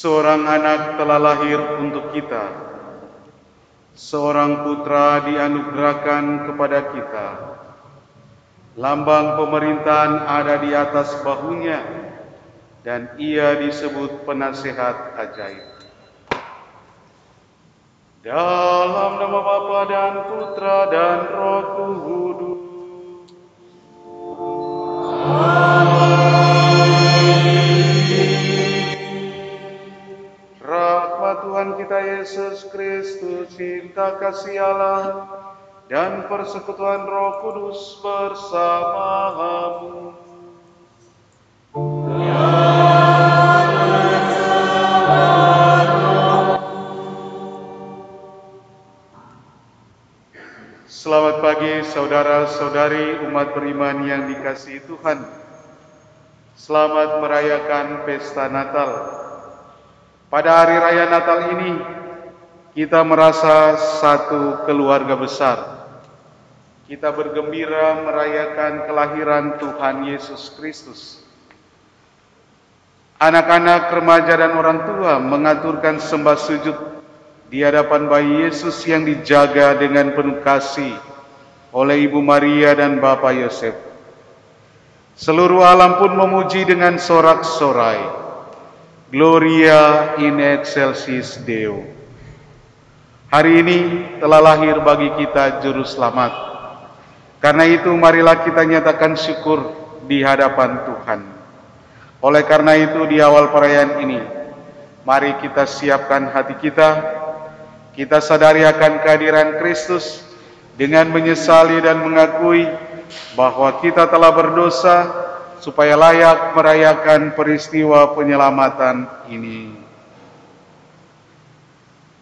Seorang anak telah lahir untuk kita, seorang putra dianugerahkan kepada kita. Lambang pemerintahan ada di atas bahunya, dan ia disebut Penasehat Ajaib. Dalam nama Bapa dan Putra dan Roh Kudus. Rahmat Tuhan kita Yesus Kristus, cinta kasih Allah, dan persekutuan Roh Kudus bersamamu. Selamat pagi saudara-saudari umat beriman yang dikasihi Tuhan. Selamat merayakan pesta Natal. Pada hari raya Natal ini, kita merasa satu keluarga besar. Kita bergembira merayakan kelahiran Tuhan Yesus Kristus. Anak-anak, remaja, dan orang tua mengaturkan sembah sujud di hadapan bayi Yesus yang dijaga dengan penuh kasih oleh Ibu Maria dan Bapak Yosef. Seluruh alam pun memuji dengan sorak-sorai, Gloria in excelsis Deo. Hari ini telah lahir bagi kita Juru Selamat. Karena itu marilah kita nyatakan syukur di hadapan Tuhan. Oleh karena itu di awal perayaan ini, mari kita siapkan hati kita. Kita sadari akan kehadiran Kristus dengan menyesali dan mengakui bahwa kita telah berdosa supaya layak merayakan peristiwa penyelamatan ini.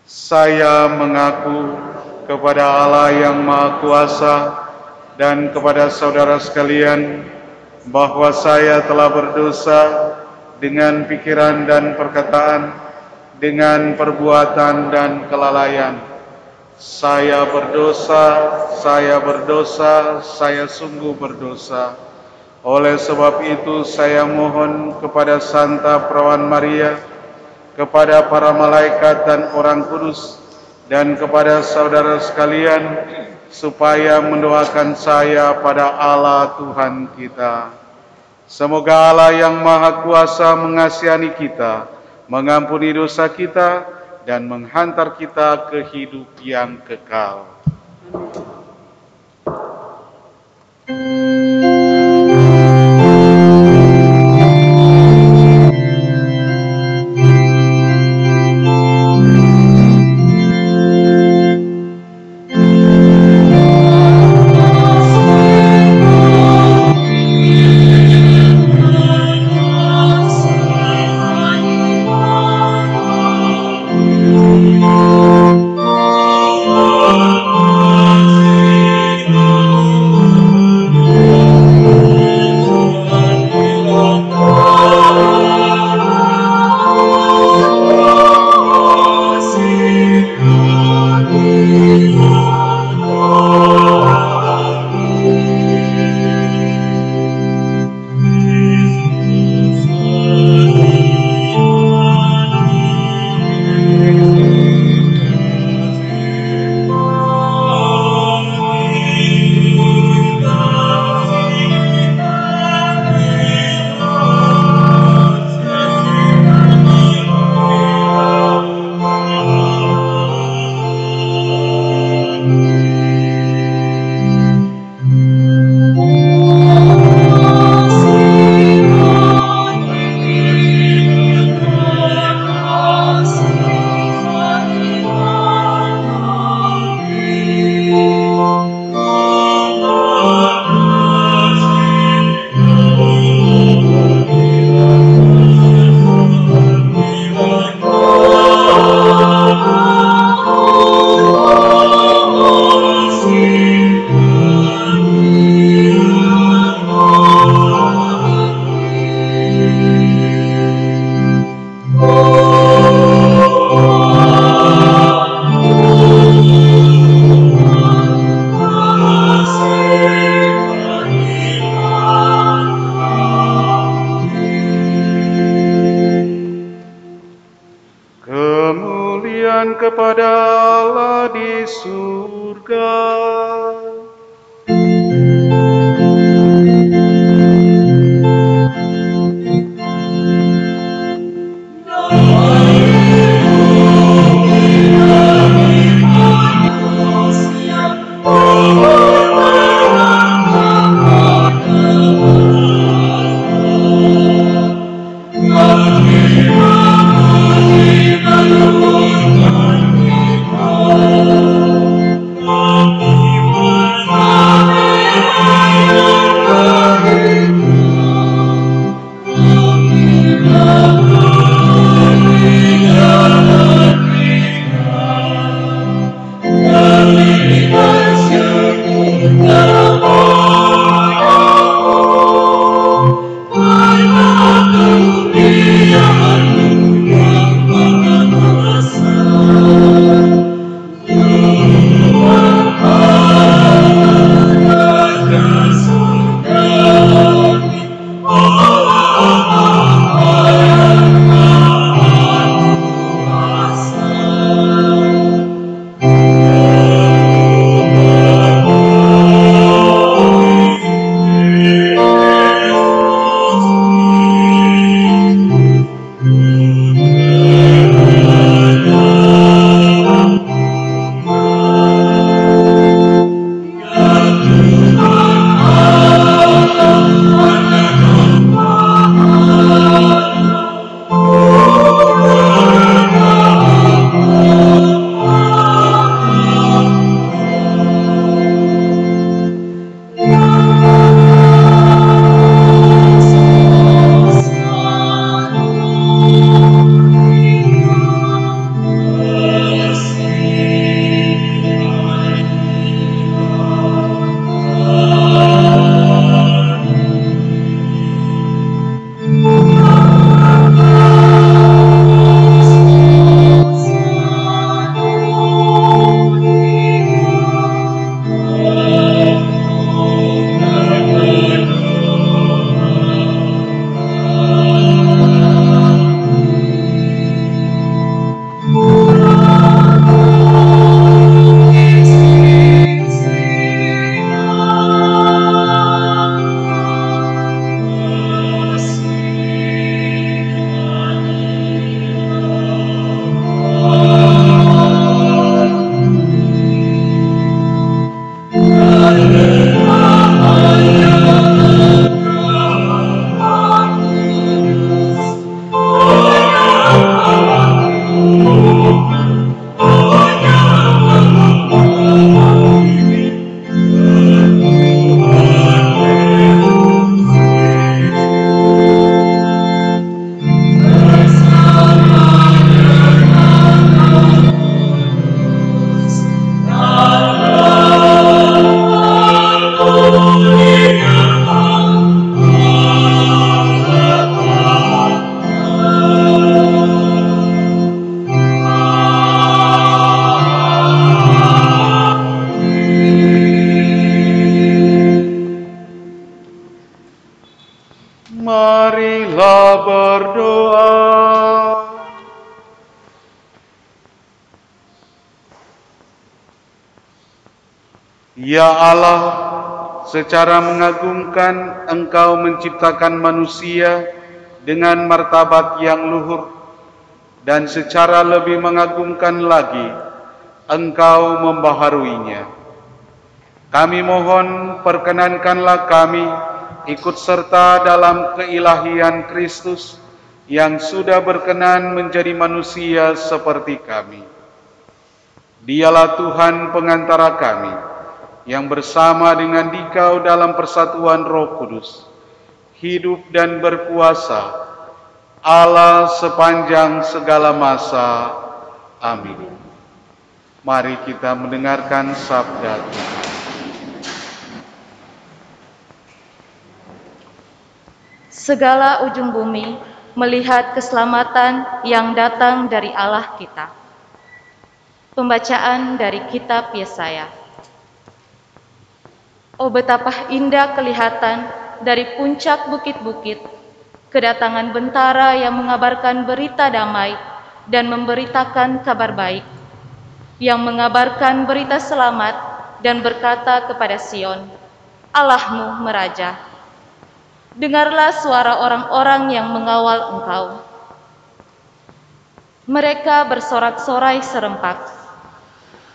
Saya mengaku kepada Allah yang Maha Kuasa dan kepada saudara sekalian bahwa saya telah berdosa dengan pikiran dan perkataan, dengan perbuatan dan kelalaian. Saya berdosa, saya sungguh berdosa. Oleh sebab itu saya mohon kepada Santa Perawan Maria, kepada para malaikat dan orang kudus, dan kepada saudara sekalian, supaya mendoakan saya pada Allah Tuhan kita. Semoga Allah yang Maha Kuasa mengasihani kita, mengampuni dosa kita, dan menghantar kita ke hidup yang kekal. Oh Allah di surga. Marilah berdoa. Ya Allah, secara mengagumkan Engkau menciptakan manusia dengan martabat yang luhur, dan secara lebih mengagumkan lagi Engkau membaharuinya. Kami mohon perkenankanlah kami ikut serta dalam keilahian Kristus yang sudah berkenan menjadi manusia seperti kami. Dialah Tuhan pengantara kami, yang bersama dengan Dikau dalam persatuan Roh Kudus, hidup dan berkuasa, Allah sepanjang segala masa. Amin. Mari kita mendengarkan sabda Tuhan. Segala ujung bumi melihat keselamatan yang datang dari Allah kita. Pembacaan dari kitab Yesaya. Oh, betapa indah kelihatan dari puncak bukit-bukit kedatangan bentara yang mengabarkan berita damai dan memberitakan kabar baik. yang mengabarkan berita selamat dan berkata kepada Sion, Allahmu meraja. Dengarlah suara orang-orang yang mengawal engkau. Mereka bersorak-sorai serempak,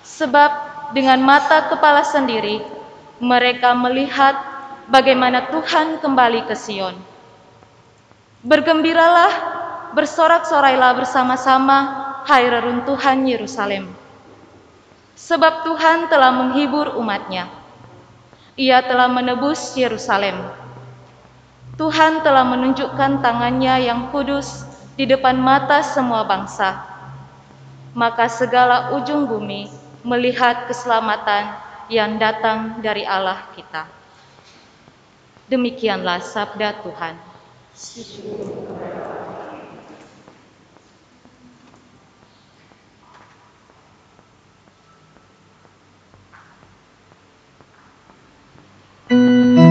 sebab dengan mata kepala sendiri mereka melihat bagaimana Tuhan kembali ke Sion. Bergembiralah, bersorak-sorailah bersama-sama, hai reruntuhan Yerusalem. Sebab Tuhan telah menghibur umat-Nya. Ia telah menebus Yerusalem. Tuhan telah menunjukkan tangan-Nya yang kudus di depan mata semua bangsa. Maka segala ujung bumi melihat keselamatan yang datang dari Allah kita. Demikianlah sabda Tuhan. Amin.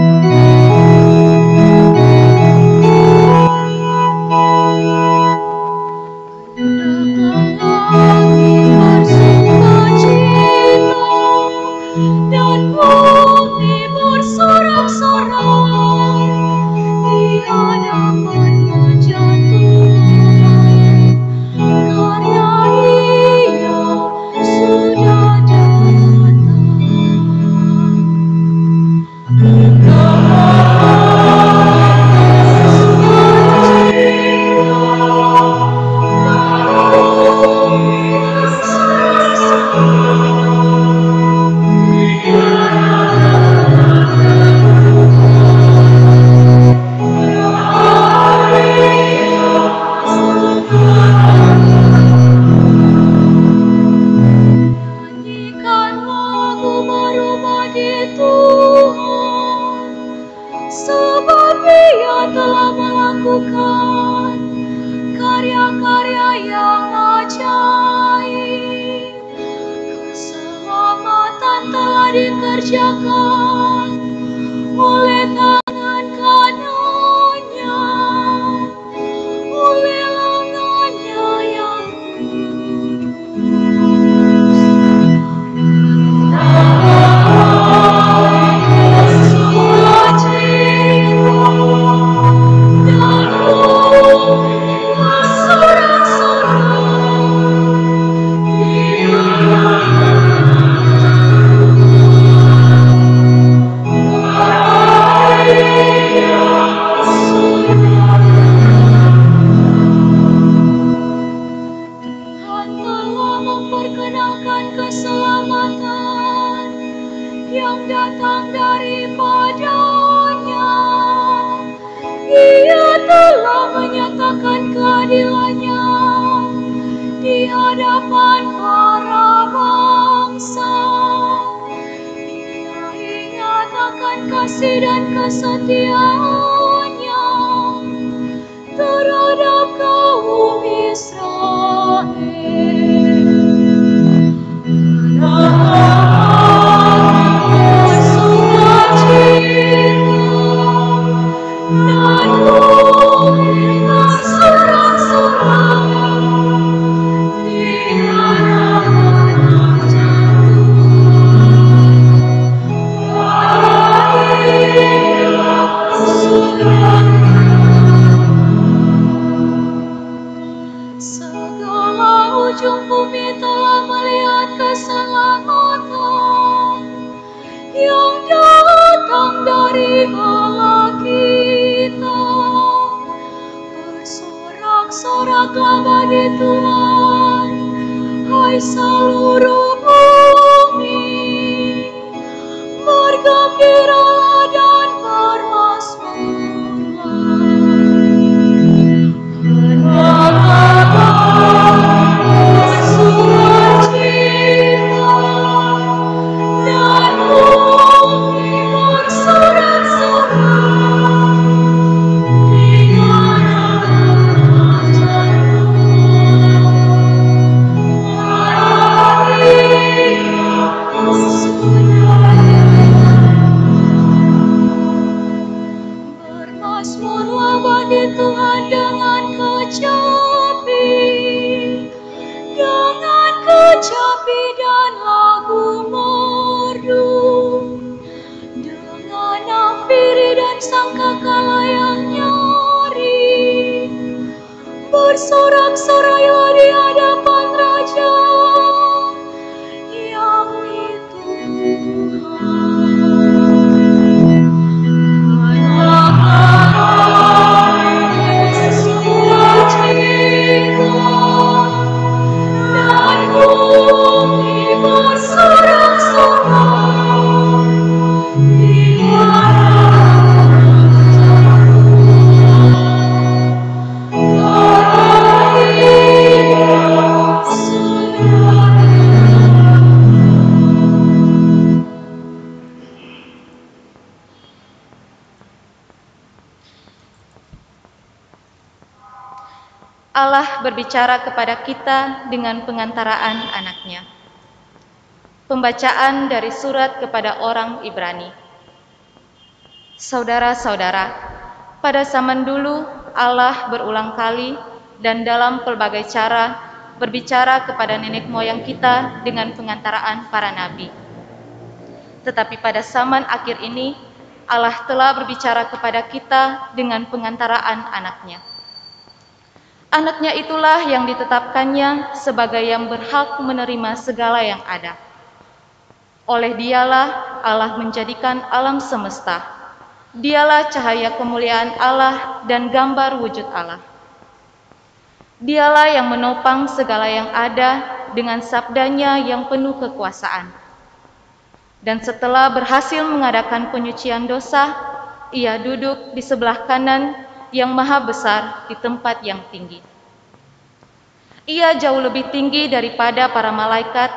bersorak-sorailah di hadapan Raja, yakni Tuhan. Dan bumi bersorak-sorai di Allah berbicara kepada kita dengan pengantaraan anaknya. Pembacaan dari surat kepada orang Ibrani. Saudara-saudara, pada zaman dulu Allah berulang kali dan dalam pelbagai cara berbicara kepada nenek moyang kita dengan pengantaraan para nabi. Tetapi pada zaman akhir ini, Allah telah berbicara kepada kita dengan pengantaraan anaknya. Anaknya itulah yang ditetapkannya sebagai yang berhak menerima segala yang ada. Oleh dialah Allah menjadikan alam semesta. Dialah cahaya kemuliaan Allah dan gambar wujud Allah. Dialah yang menopang segala yang ada dengan sabdanya yang penuh kekuasaan. Dan setelah berhasil mengadakan penyucian dosa, ia duduk di sebelah kanan yang maha besar di tempat yang tinggi. Ia jauh lebih tinggi daripada para malaikat,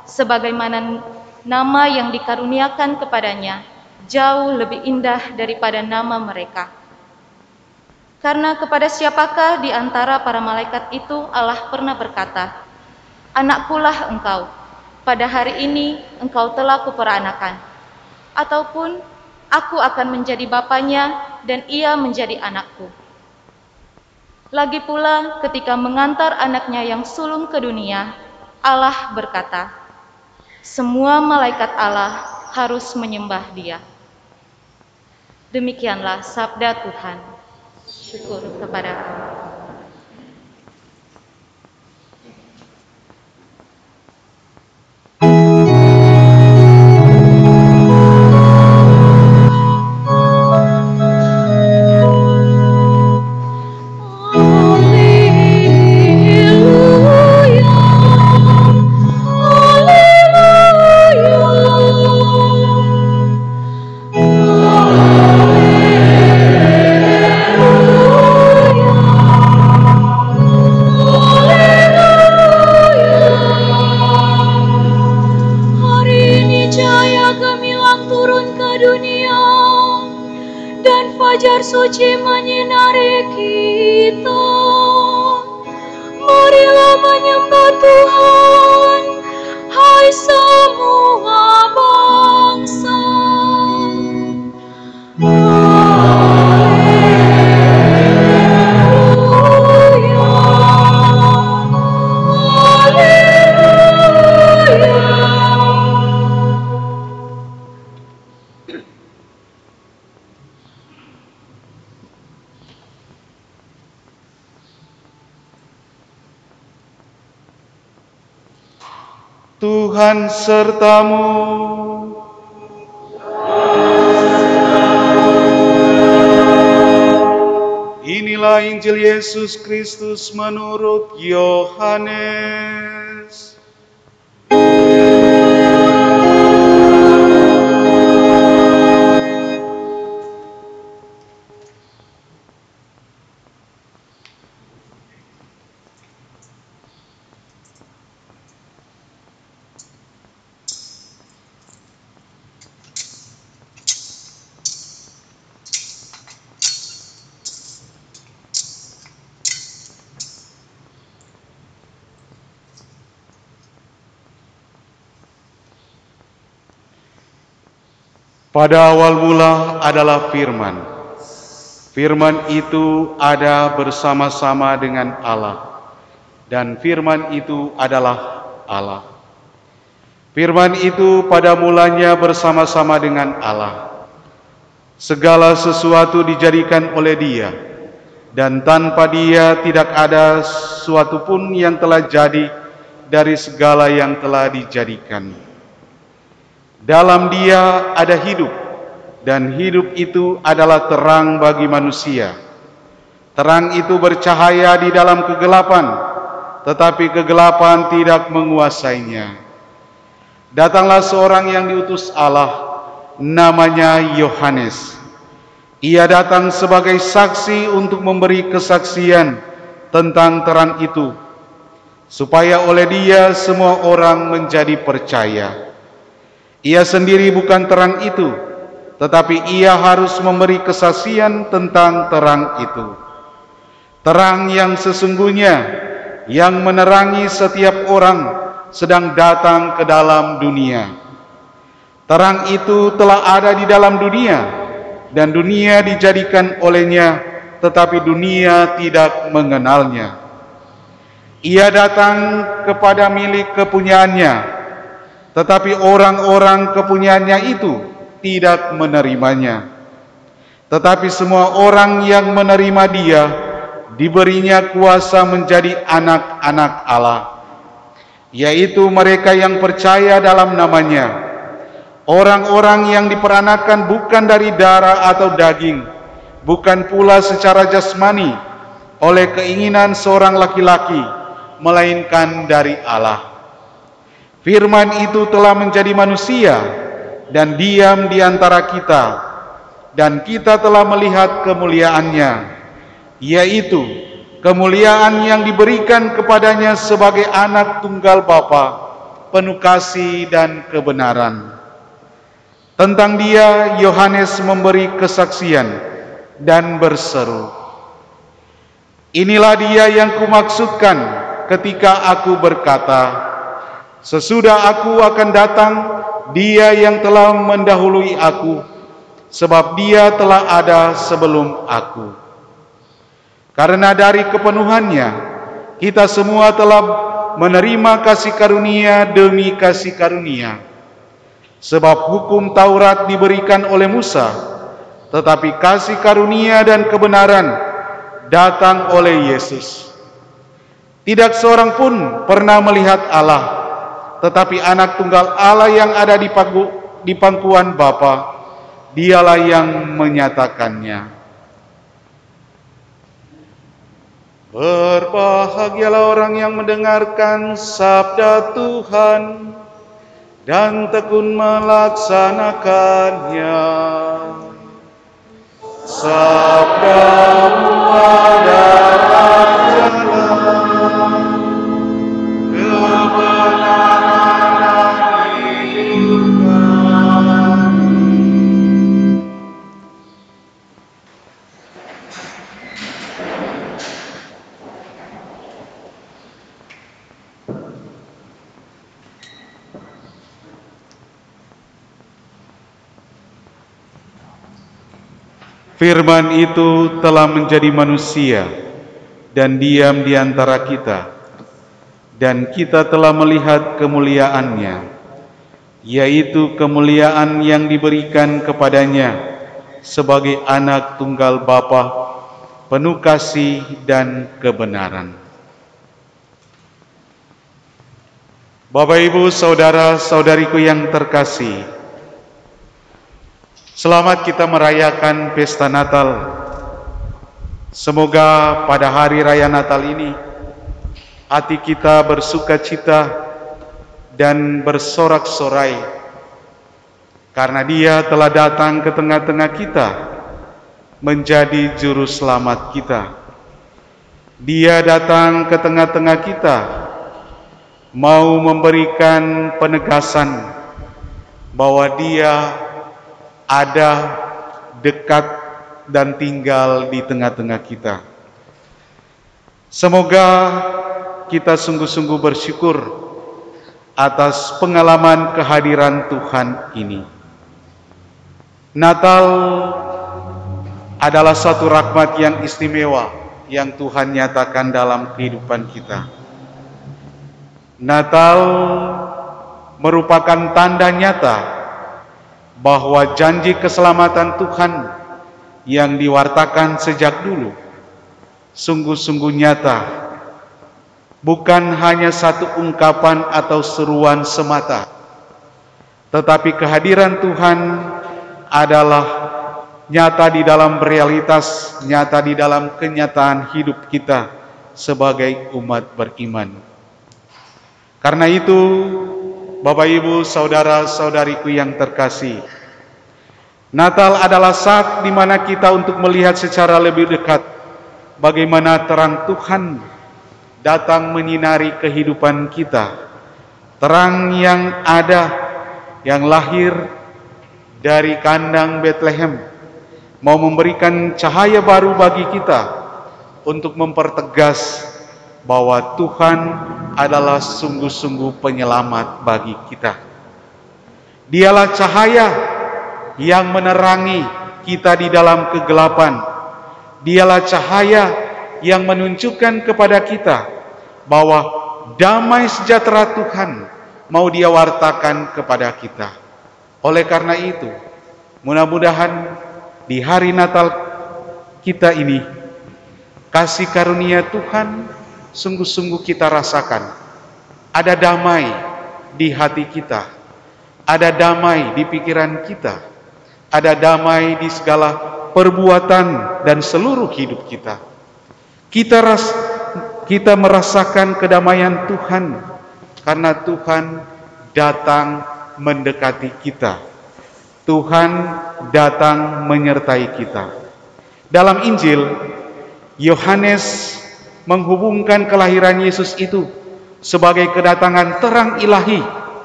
sebagaimana nama yang dikaruniakan kepadanya jauh lebih indah daripada nama mereka. Karena kepada siapakah di antara para malaikat itu Allah pernah berkata, "Anakkulah engkau, pada hari ini engkau telah kuperanakan," ataupun "Aku akan menjadi bapanya dan ia menjadi anakku." Lagi pula ketika mengantar anaknya yang sulung ke dunia, Allah berkata, "Semua malaikat Allah harus menyembah Dia." Demikianlah sabda Tuhan. Syukur kepada Allah. Fajar suci menyinari kita. Marilah menyembah Tuhan, hai semua bangsa. Tuhan sertamu. Inilah Injil Yesus Kristus menurut Yohanes. Pada awal mula adalah Firman. Firman itu ada bersama-sama dengan Allah, dan Firman itu adalah Allah. Firman itu pada mulanya bersama-sama dengan Allah. Segala sesuatu dijadikan oleh Dia, dan tanpa Dia tidak ada suatu pun yang telah jadi dari segala yang telah dijadikan. Dalam Dia ada hidup, dan hidup itu adalah terang bagi manusia. Terang itu bercahaya di dalam kegelapan, tetapi kegelapan tidak menguasainya. Datanglah seorang yang diutus Allah, namanya Yohanes. Ia datang sebagai saksi untuk memberi kesaksian tentang terang itu, supaya oleh Dia semua orang menjadi percaya. Ia sendiri bukan terang itu, tetapi Ia harus memberi kesaksian tentang terang itu. Terang yang sesungguhnya, yang menerangi setiap orang, sedang datang ke dalam dunia. Terang itu telah ada di dalam dunia, dan dunia dijadikan olehnya, tetapi dunia tidak mengenalnya. Ia datang kepada milik kepunyaannya, tetapi orang-orang kepunyaannya itu tidak menerimanya. Tetapi semua orang yang menerima Dia, diberinya kuasa menjadi anak-anak Allah, yaitu mereka yang percaya dalam namanya. Orang-orang yang diperanakan bukan dari darah atau daging, bukan pula secara jasmani oleh keinginan seorang laki-laki, melainkan dari Allah. Firman itu telah menjadi manusia dan diam di antara kita, dan kita telah melihat kemuliaannya, yaitu kemuliaan yang diberikan kepadanya sebagai anak tunggal Bapa, penuh kasih dan kebenaran. Tentang Dia, Yohanes memberi kesaksian dan berseru, "Inilah Dia yang kumaksudkan ketika aku berkata, sesudah aku akan datang, Dia yang telah mendahului aku, sebab Dia telah ada sebelum aku." Karena dari kepenuhannya, kita semua telah menerima kasih karunia demi kasih karunia. Sebab hukum Taurat diberikan oleh Musa, tetapi kasih karunia dan kebenaran datang oleh Yesus. Tidak seorang pun pernah melihat Allah, tetapi anak tunggal Allah yang ada di pangkuan Bapa, Dialah yang menyatakannya. Berbahagialah orang yang mendengarkan sabda Tuhan dan tekun melaksanakannya. Sabda-Mu adalah jalan, kebenaran dan hidup kami. Firman itu telah menjadi manusia dan diam di antara kita, dan kita telah melihat kemuliaannya, yaitu kemuliaan yang diberikan kepadanya sebagai anak tunggal Bapa, penuh kasih dan kebenaran. Bapak, Ibu, saudara-saudariku yang terkasih, selamat kita merayakan pesta Natal. Semoga pada hari raya Natal ini hati kita bersukacita dan bersorak-sorai karena Dia telah datang ke tengah-tengah kita menjadi juru selamat kita. Dia datang ke tengah-tengah kita mau memberikan penegasan bahwa Dia ada, dekat, dan tinggal di tengah-tengah kita. Semoga kita sungguh-sungguh bersyukur atas pengalaman kehadiran Tuhan ini. Natal adalah satu rahmat yang istimewa yang Tuhan nyatakan dalam kehidupan kita. Natal merupakan tanda nyata bahwa janji keselamatan Tuhan yang diwartakan sejak dulu sungguh-sungguh nyata, bukan hanya satu ungkapan atau seruan semata, tetapi kehadiran Tuhan adalah nyata di dalam realitas, nyata di dalam kenyataan hidup kita sebagai umat beriman. Karena itu, Bapak Ibu, saudara-saudariku yang terkasih, Natal adalah saat di mana kita untuk melihat secara lebih dekat bagaimana terang Tuhan datang menyinari kehidupan kita. Terang yang ada, yang lahir dari kandang Bethlehem, mau memberikan cahaya baru bagi kita untuk mempertegas bahwa Tuhan adalah sungguh-sungguh penyelamat bagi kita. Dialah cahaya yang menerangi kita di dalam kegelapan. Dialah cahaya yang menunjukkan kepada kita bahwa damai sejahtera Tuhan mau Dia wartakan kepada kita. Oleh karena itu, mudah-mudahan di hari Natal kita ini, kasih karunia Tuhan sungguh-sungguh kita rasakan. Ada damai di hati kita, ada damai di pikiran kita, ada damai di segala perbuatan dan seluruh hidup kita. Kita merasakan kedamaian Tuhan karena Tuhan datang mendekati kita. Tuhan datang menyertai kita. Dalam Injil, Yohanes menghubungkan kelahiran Yesus itu sebagai kedatangan terang ilahi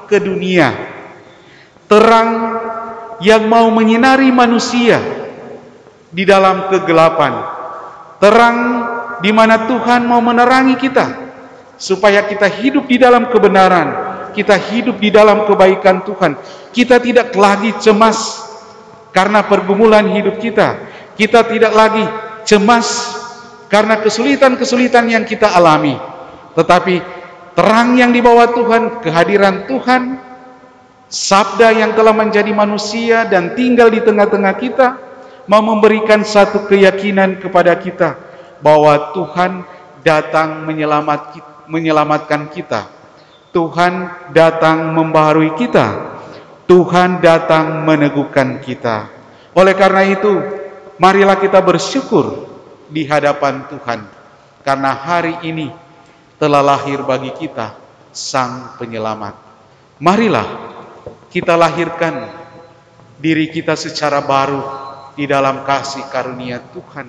ke dunia. Terang yang mau menyinari manusia di dalam kegelapan. Terang di mana Tuhan mau menerangi kita supaya kita hidup di dalam kebenaran, kita hidup di dalam kebaikan Tuhan. Kita tidak lagi cemas karena pergumulan hidup kita. Kita tidak lagi cemas karena kesulitan-kesulitan yang kita alami. Tetapi terang yang dibawa Tuhan, kehadiran Tuhan, sabda yang telah menjadi manusia dan tinggal di tengah-tengah kita, mau memberikan satu keyakinan kepada kita bahwa Tuhan datang menyelamatkan kita. Tuhan datang membaharui kita. Tuhan datang meneguhkan kita. Oleh karena itu, marilah kita bersyukur di hadapan Tuhan, karena hari ini telah lahir bagi kita Sang Penyelamat. Marilah kita lahirkan diri kita secara baru di dalam kasih karunia Tuhan.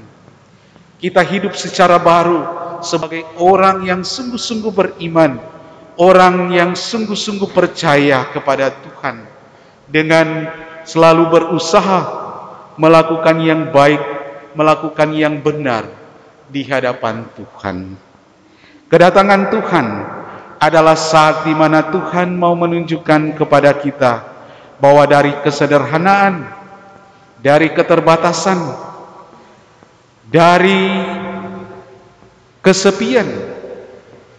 Kita hidup secara baru sebagai orang yang sungguh-sungguh beriman, orang yang sungguh-sungguh percaya kepada Tuhan, dengan selalu berusaha melakukan yang baik, melakukan yang benar di hadapan Tuhan. Kedatangan Tuhan adalah saat di mana Tuhan mau menunjukkan kepada kita bahwa dari kesederhanaan, dari keterbatasan, dari kesepian,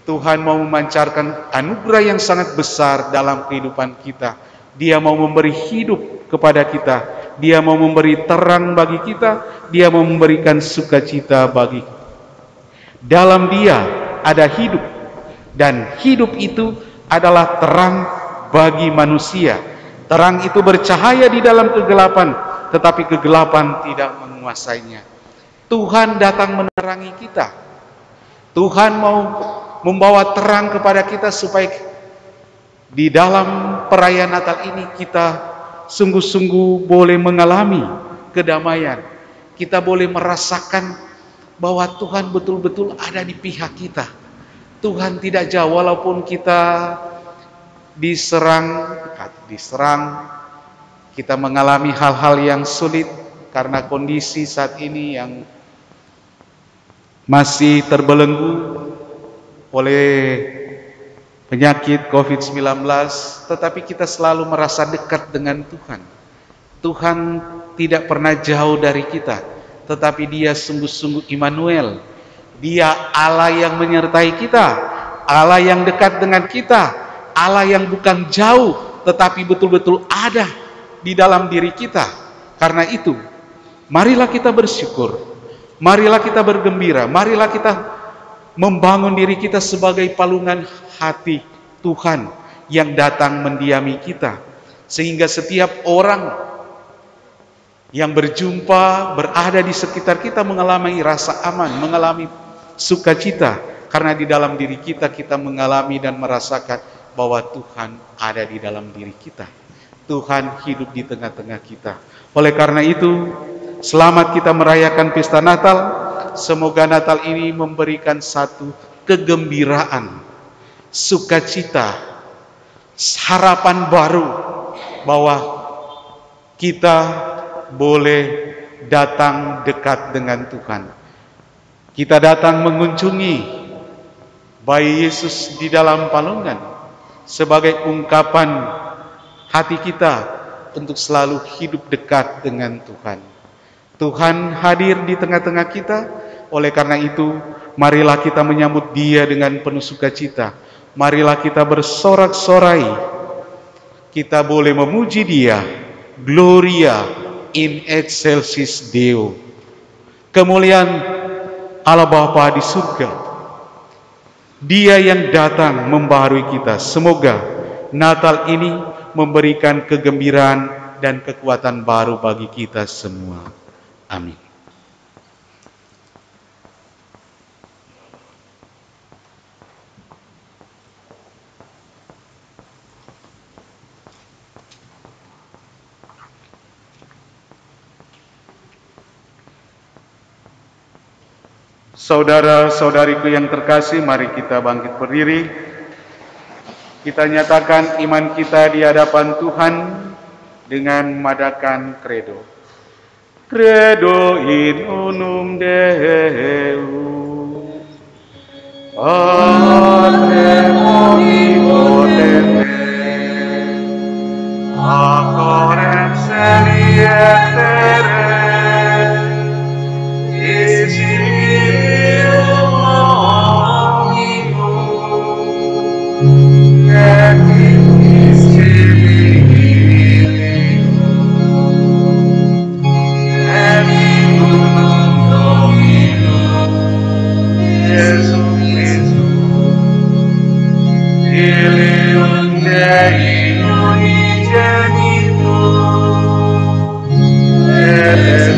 Tuhan mau memancarkan anugerah yang sangat besar dalam kehidupan kita. Dia mau memberi hidup kepada kita. Dia mau memberi terang bagi kita. Dia mau memberikan sukacita bagi kita. Dalam Dia ada hidup, dan hidup itu adalah terang bagi manusia. Terang itu bercahaya di dalam kegelapan, tetapi kegelapan tidak menguasainya. Tuhan datang menerangi kita. Tuhan mau membawa terang kepada kita supaya di dalam perayaan Natal ini kita sungguh-sungguh boleh mengalami kedamaian. Kita boleh merasakan bahwa Tuhan betul-betul ada di pihak kita. Tuhan tidak jauh walaupun kita diserang, kita mengalami hal-hal yang sulit karena kondisi saat ini yang masih terbelenggu oleh penyakit COVID-19, tetapi kita selalu merasa dekat dengan Tuhan. Tuhan tidak pernah jauh dari kita, tetapi Dia sungguh-sungguh Immanuel. Dia Allah yang menyertai kita, Allah yang dekat dengan kita, Allah yang bukan jauh, tetapi betul-betul ada di dalam diri kita. Karena itu, marilah kita bersyukur Marilah kita bergembira, marilah kita membangun diri kita sebagai palungan hati Tuhan yang datang mendiami kita. Sehingga setiap orang yang berjumpa, berada di sekitar kita mengalami rasa aman, mengalami sukacita. Karena di dalam diri kita, kita mengalami dan merasakan bahwa Tuhan ada di dalam diri kita. Tuhan hidup di tengah-tengah kita. Oleh karena itu, selamat kita merayakan pesta Natal. Semoga Natal ini memberikan satu kegembiraan, sukacita, harapan baru bahwa kita boleh datang dekat dengan Tuhan. Kita datang mengunjungi bayi Yesus di dalam palungan sebagai ungkapan hati kita untuk selalu hidup dekat dengan Tuhan. Tuhan hadir di tengah-tengah kita. Oleh karena itu, marilah kita menyambut Dia dengan penuh sukacita. Marilah kita bersorak-sorai. Kita boleh memuji Dia. Gloria in excelsis Deo. Kemuliaan Allah Bapa di surga. Dia yang datang membaharui kita. Semoga Natal ini memberikan kegembiraan dan kekuatan baru bagi kita semua. Amin. Saudara-saudariku yang terkasih, mari kita bangkit berdiri. Kita nyatakan iman kita di hadapan Tuhan dengan mengadakan credo. Credo in unum Deum, Patrem omnipotente, Actorem celi et terre, Isilium omnibus, et Dei unigenitus, et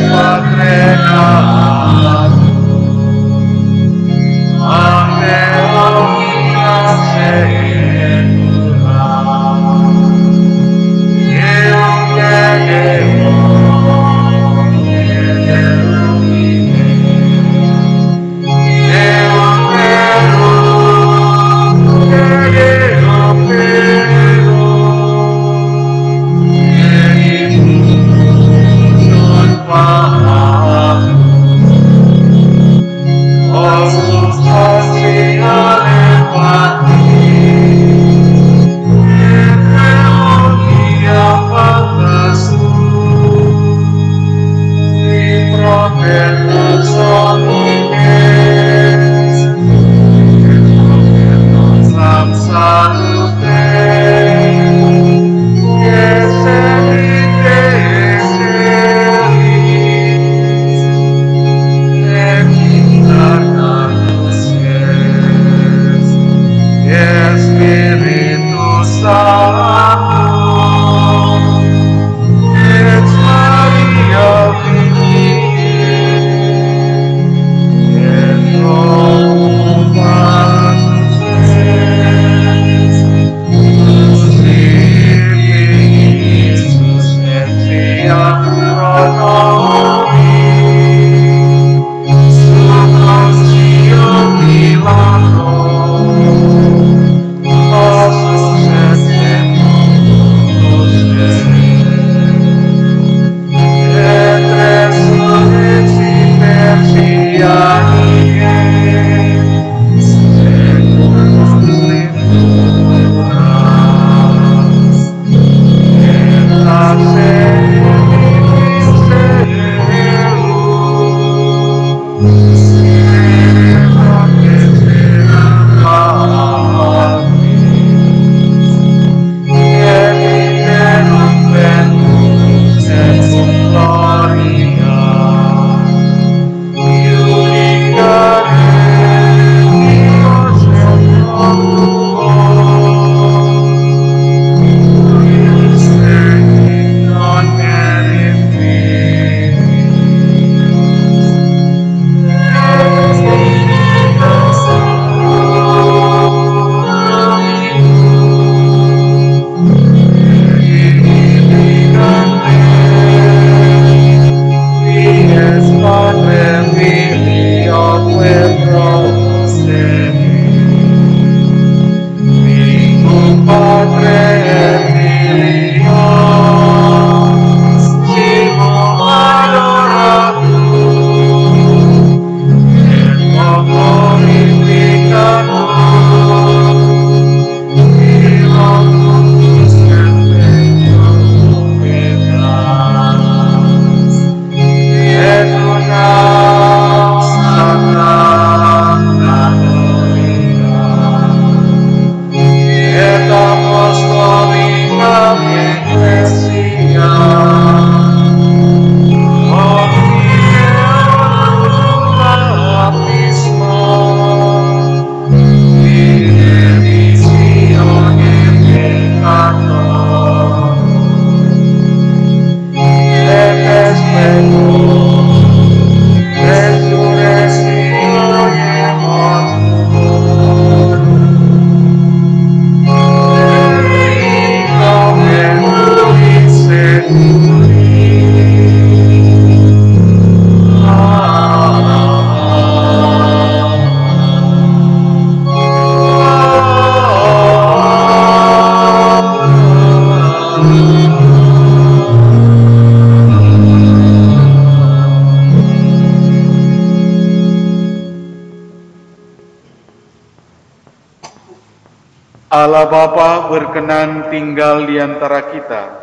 Allah Bapa berkenan tinggal di antara kita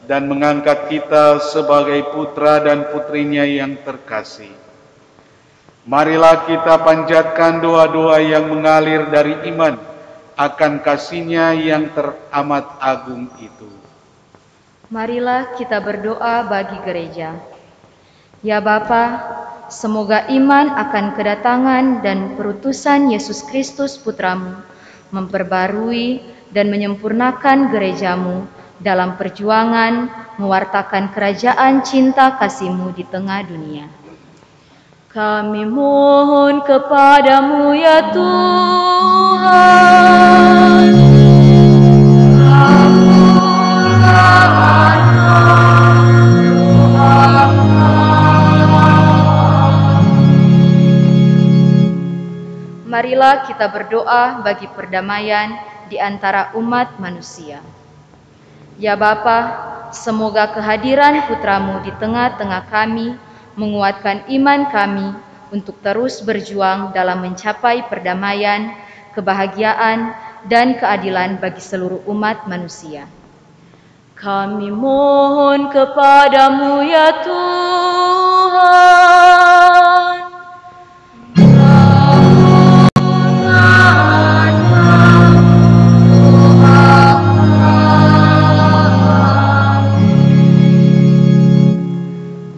dan mengangkat kita sebagai putra dan putrinya yang terkasih. Marilah kita panjatkan doa-doa yang mengalir dari iman akan kasih-Nya yang teramat agung itu. Marilah kita berdoa bagi gereja. Ya Bapa, semoga iman akan kedatangan dan perutusan Yesus Kristus Putramu memperbarui dan menyempurnakan gerejamu dalam perjuangan mewartakan kerajaan cinta kasih-Mu di tengah dunia. Kami mohon kepadamu ya Tuhan. Marilah kita berdoa bagi perdamaian di antara umat manusia. Ya Bapa, semoga kehadiran Putramu di tengah-tengah kami menguatkan iman kami untuk terus berjuang dalam mencapai perdamaian, kebahagiaan, dan keadilan bagi seluruh umat manusia. Kami mohon kepadamu ya Tuhan.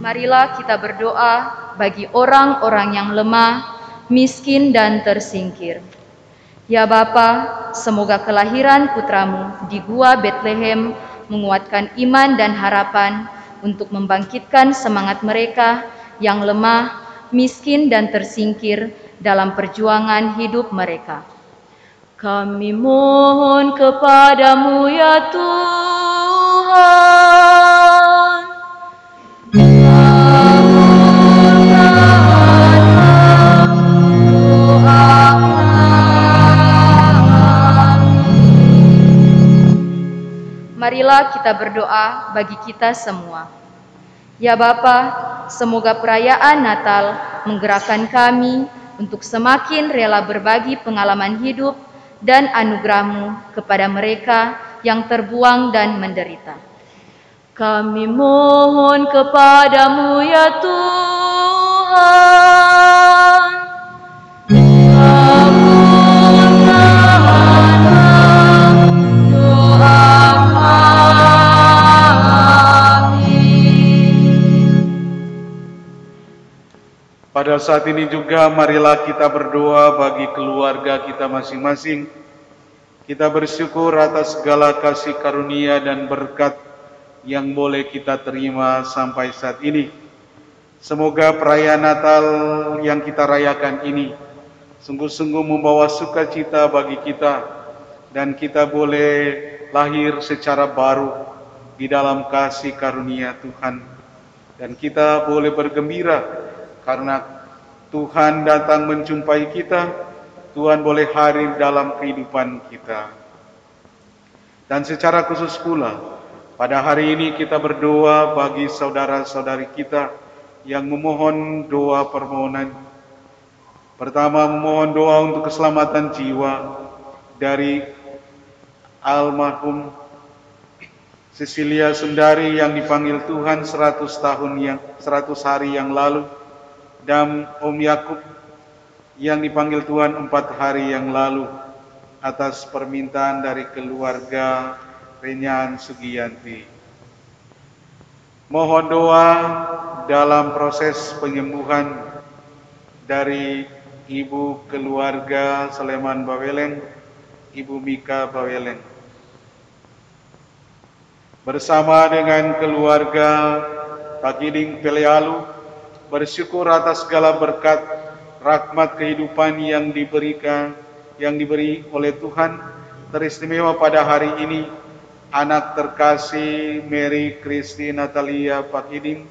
Marilah kita berdoa bagi orang-orang yang lemah, miskin, dan tersingkir. Ya Bapa, semoga kelahiran Putramu di Gua Betlehem menguatkan iman dan harapan untuk membangkitkan semangat mereka yang lemah, miskin, dan tersingkir dalam perjuangan hidup mereka. Kami mohon kepadamu ya Tuhan. Marilah kita berdoa bagi kita semua. Ya Bapa, semoga perayaan Natal menggerakkan kami untuk semakin rela berbagi pengalaman hidup dan anugerah-Mu kepada mereka yang terbuang dan menderita. Kami mohon kepadamu ya Tuhan. Pada saat ini juga marilah kita berdoa bagi keluarga kita masing-masing. Kita bersyukur atas segala kasih karunia dan berkat yang boleh kita terima sampai saat ini. Semoga perayaan Natal yang kita rayakan ini sungguh-sungguh membawa sukacita bagi kita dan kita boleh lahir secara baru di dalam kasih karunia Tuhan. Dan kita boleh bergembira karena Tuhan datang menjumpai kita, Tuhan boleh hadir dalam kehidupan kita. Dan secara khusus pula, pada hari ini kita berdoa bagi saudara-saudari kita yang memohon doa permohonan. Pertama, memohon doa untuk keselamatan jiwa dari almarhum Cecilia Sundari yang dipanggil Tuhan 100 hari yang lalu, dan Om Yakub yang dipanggil Tuhan 4 hari yang lalu atas permintaan dari keluarga Renyan Sugiyanti. Mohon doa dalam proses penyembuhan dari Ibu keluarga Sleman Baweleng, Ibu Mika Baweleng. Bersama dengan keluarga Pak Giding Pelealu, bersyukur atas segala berkat rahmat kehidupan yang diberi oleh Tuhan. Teristimewa pada hari ini anak terkasih Mary Kristi Natalia Pak Giding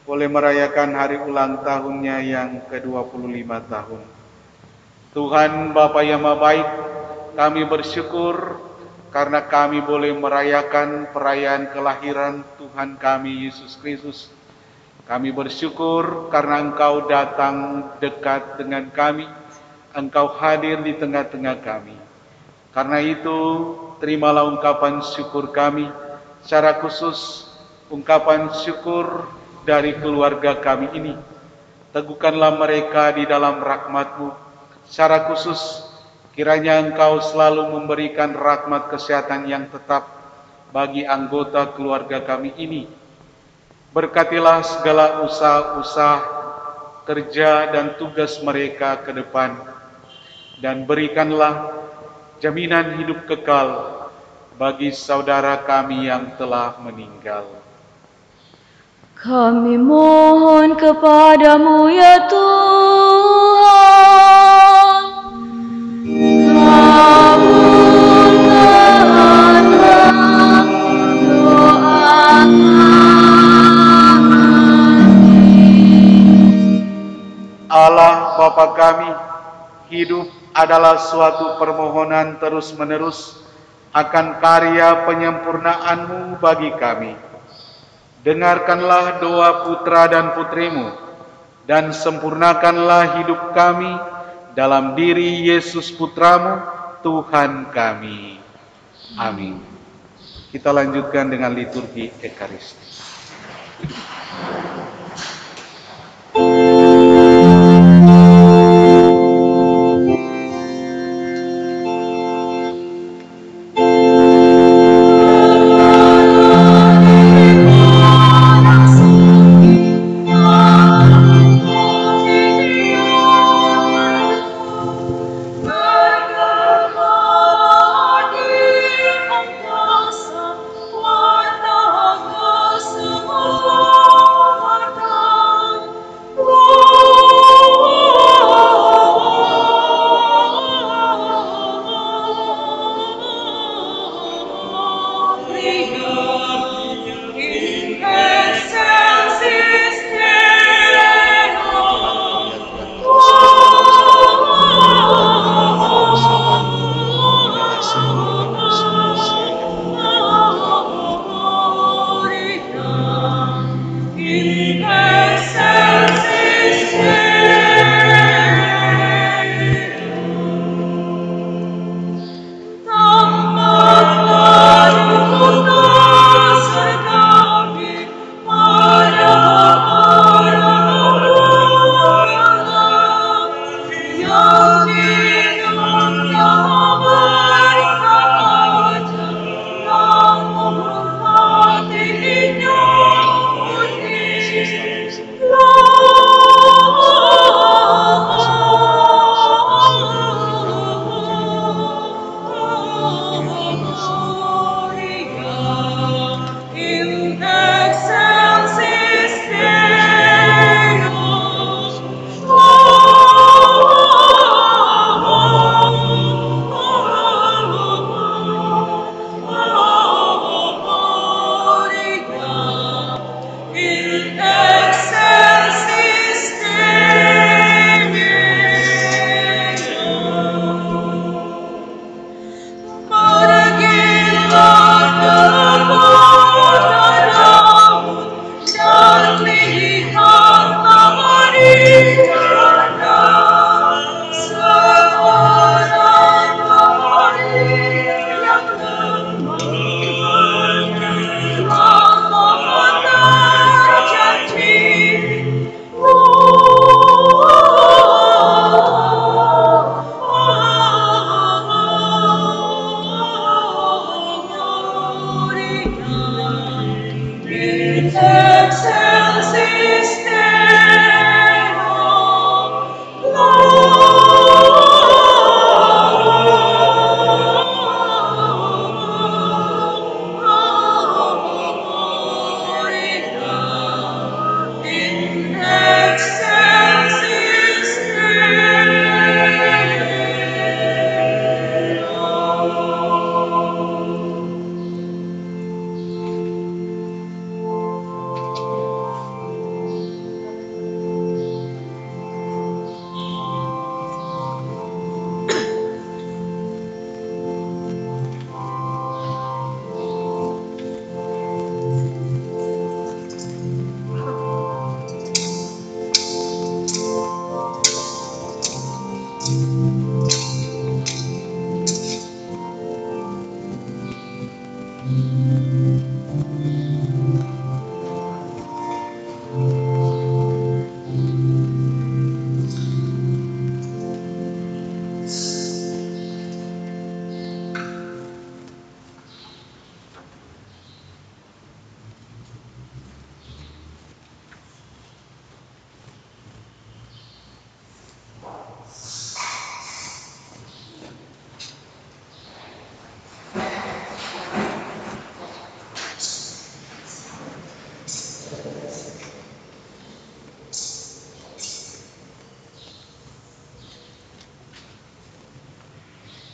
boleh merayakan hari ulang tahunnya yang ke-25 tahun. Tuhan Bapa yang Maha Baik, kami bersyukur karena kami boleh merayakan perayaan kelahiran Tuhan kami Yesus Kristus. Kami bersyukur karena Engkau datang dekat dengan kami, Engkau hadir di tengah-tengah kami. Karena itu, terimalah ungkapan syukur kami, secara khusus ungkapan syukur dari keluarga kami ini. Teguhkanlah mereka di dalam rahmat-Mu. Secara khusus, kiranya Engkau selalu memberikan rahmat kesehatan yang tetap bagi anggota keluarga kami ini. Berkatilah segala usaha-usaha, kerja dan tugas mereka ke depan, dan berikanlah jaminan hidup kekal bagi saudara kami yang telah meninggal. Kami mohon kepadamu ya Tuhan, kabulkanlah doa kami. Allah Bapa kami, hidup adalah suatu permohonan terus-menerus akan karya penyempurnaan-Mu bagi kami. Dengarkanlah doa putra dan putrimu, dan sempurnakanlah hidup kami dalam diri Yesus Putramu, Tuhan kami. Amin. Kita lanjutkan dengan liturgi Ekaristi.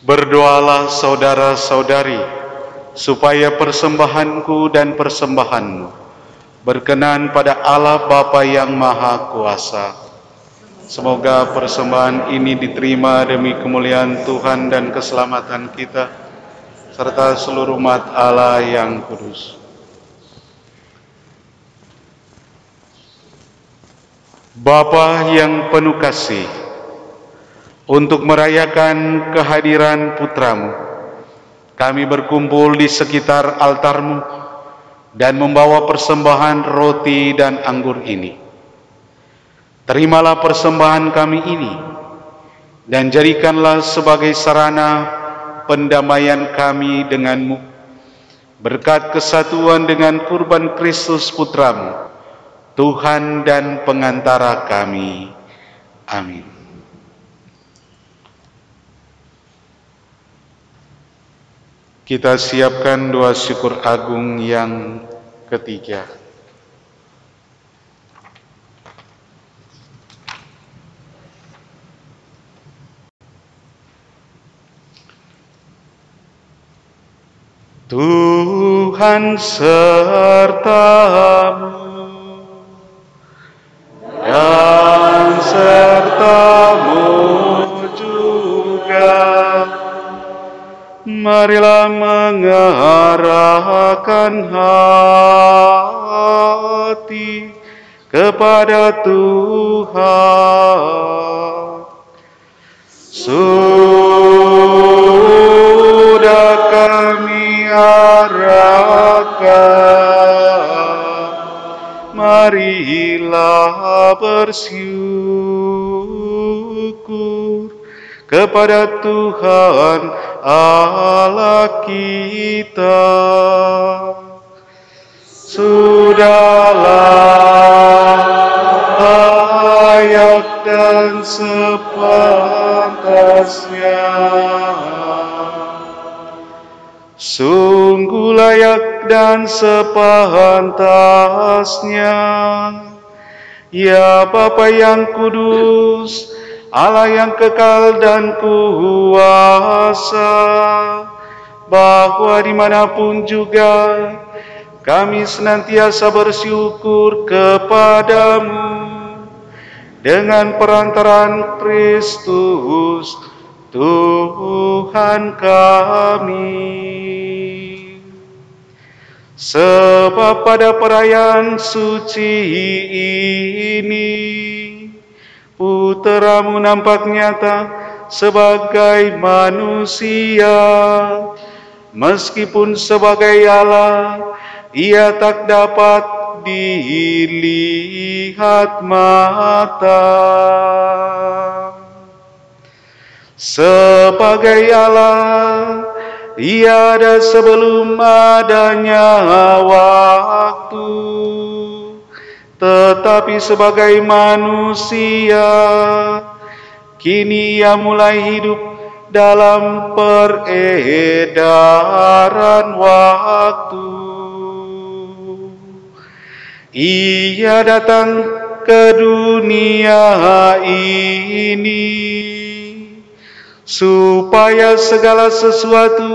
Berdoalah saudara-saudari, supaya persembahanku dan persembahanmu berkenan pada Allah Bapa yang Maha Kuasa. Semoga persembahan ini diterima demi kemuliaan Tuhan dan keselamatan kita, serta seluruh umat Allah yang kudus. Bapa yang penuh kasih, untuk merayakan kehadiran putramu, kami berkumpul di sekitar altarmu dan membawa persembahan roti dan anggur ini. Terimalah persembahan kami ini dan jadikanlah sebagai sarana pendamaian kami denganmu, berkat kesatuan dengan kurban Kristus putramu, Tuhan dan pengantara kami. Amin. Kita siapkan doa syukur agung yang ketiga. Tuhan sertamu dan sertamu juga. Marilah mengarahkan hati kepada Tuhan. Sudah kami arahkan, marilah bersyukur kepada Tuhan Allah kita. Sudahlah layak dan sepantasnya, sungguh layak dan sepantasnya, ya Bapa yang kudus, Allah yang kekal dan kuasa, bahwa dimanapun juga kami senantiasa bersyukur kepadamu dengan perantaraan Kristus Tuhan kami. Sebab pada perayaan suci ini Putramu nampak nyata sebagai manusia. Meskipun sebagai Allah, Ia tak dapat dilihat mata. Sebagai Allah, Ia ada sebelum adanya waktu. Tetapi sebagai manusia, kini Ia mulai hidup dalam peredaran waktu. Ia datang ke dunia ini supaya segala sesuatu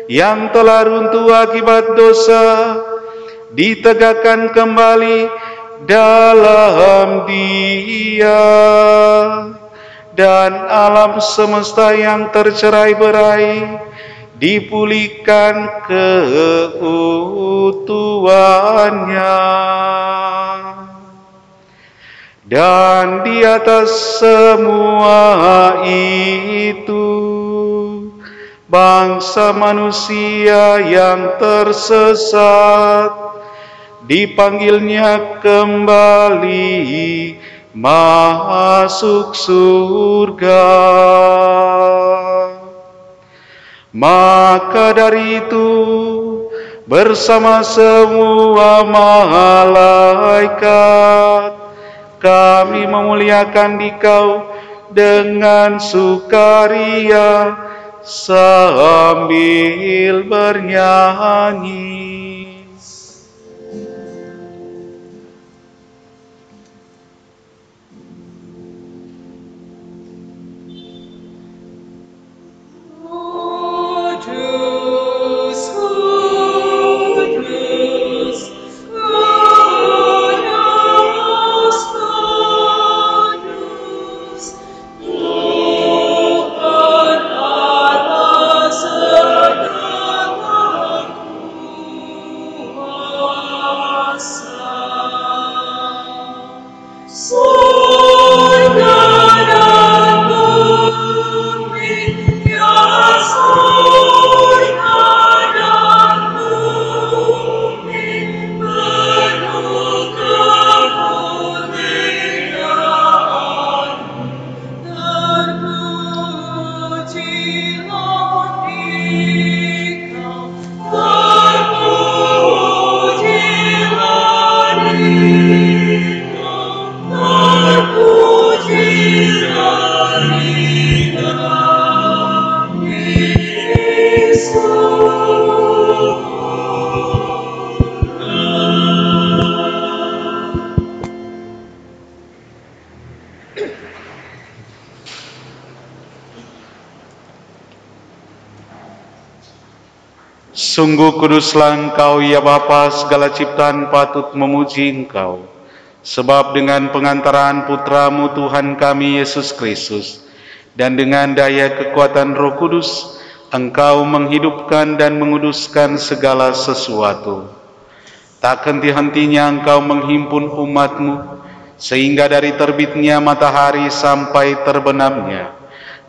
yang telah runtuh akibat dosa ditegakkan kembali dalam Dia, dan alam semesta yang tercerai-berai dipulihkan keutuhannya. Dan di atas semua itu, bangsa manusia yang tersesat dipanggilnya kembali masuk surga. Maka dari itu, bersama semua malaikat, kami memuliakan Dikau dengan sukaria sambil bernyanyi. Sungguh kuduslah Engkau ya Bapa, segala ciptaan patut memuji Engkau. Sebab dengan pengantaraan Putramu Tuhan kami Yesus Kristus, dan dengan daya kekuatan Roh Kudus, Engkau menghidupkan dan menguduskan segala sesuatu. Tak henti-hentinya Engkau menghimpun umat-Mu, sehingga dari terbitnya matahari sampai terbenamnya,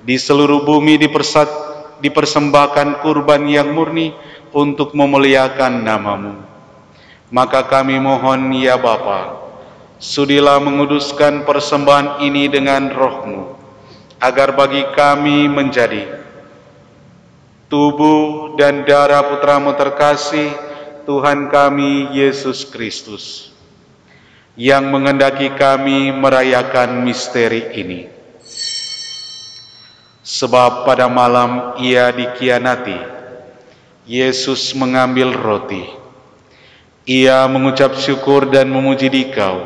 di seluruh bumi dipersembahkan kurban yang murni untuk memuliakan nama-Mu. Maka kami mohon ya Bapa, sudilah menguduskan persembahan ini dengan Roh-Mu, agar bagi kami menjadi tubuh dan darah Putra-Mu terkasih, Tuhan kami Yesus Kristus, yang menghendaki kami merayakan misteri ini. Sebab pada malam Ia dikhianati, Yesus mengambil roti. Ia mengucap syukur dan memuji Dikau,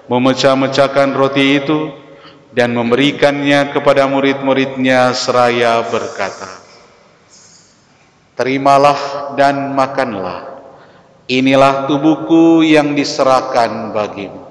memecah-mecahkan roti itu dan memberikannya kepada murid-muridnya seraya berkata, "Terimalah dan makanlah, inilah tubuhku yang diserahkan bagimu."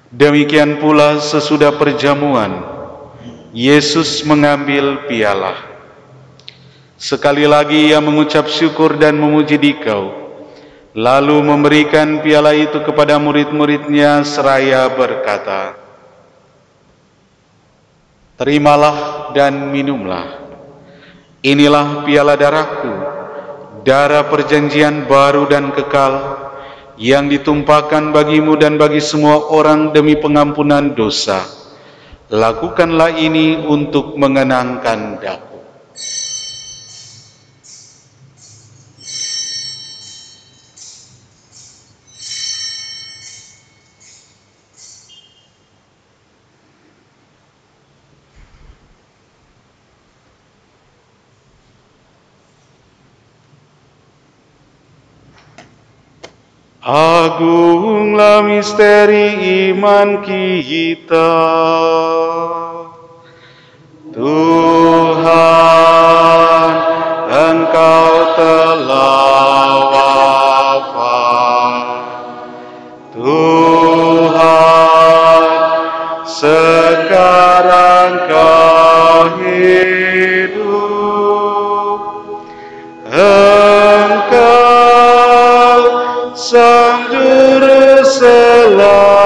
Demikian pula sesudah perjamuan, Yesus mengambil piala. Sekali lagi Ia mengucap syukur dan memuji Dikau, lalu memberikan piala itu kepada murid-muridnya seraya berkata, "Terimalah dan minumlah, inilah piala darahku, darah perjanjian baru dan kekal, yang ditumpahkan bagimu dan bagi semua orang demi pengampunan dosa. Lakukanlah ini untuk mengenangkan Aku." Agunglah misteri iman kita. Tuhan, Engkau telah wafat. Tuhan, sekarang Kau hidup. Engkau Sang Juru Selamat,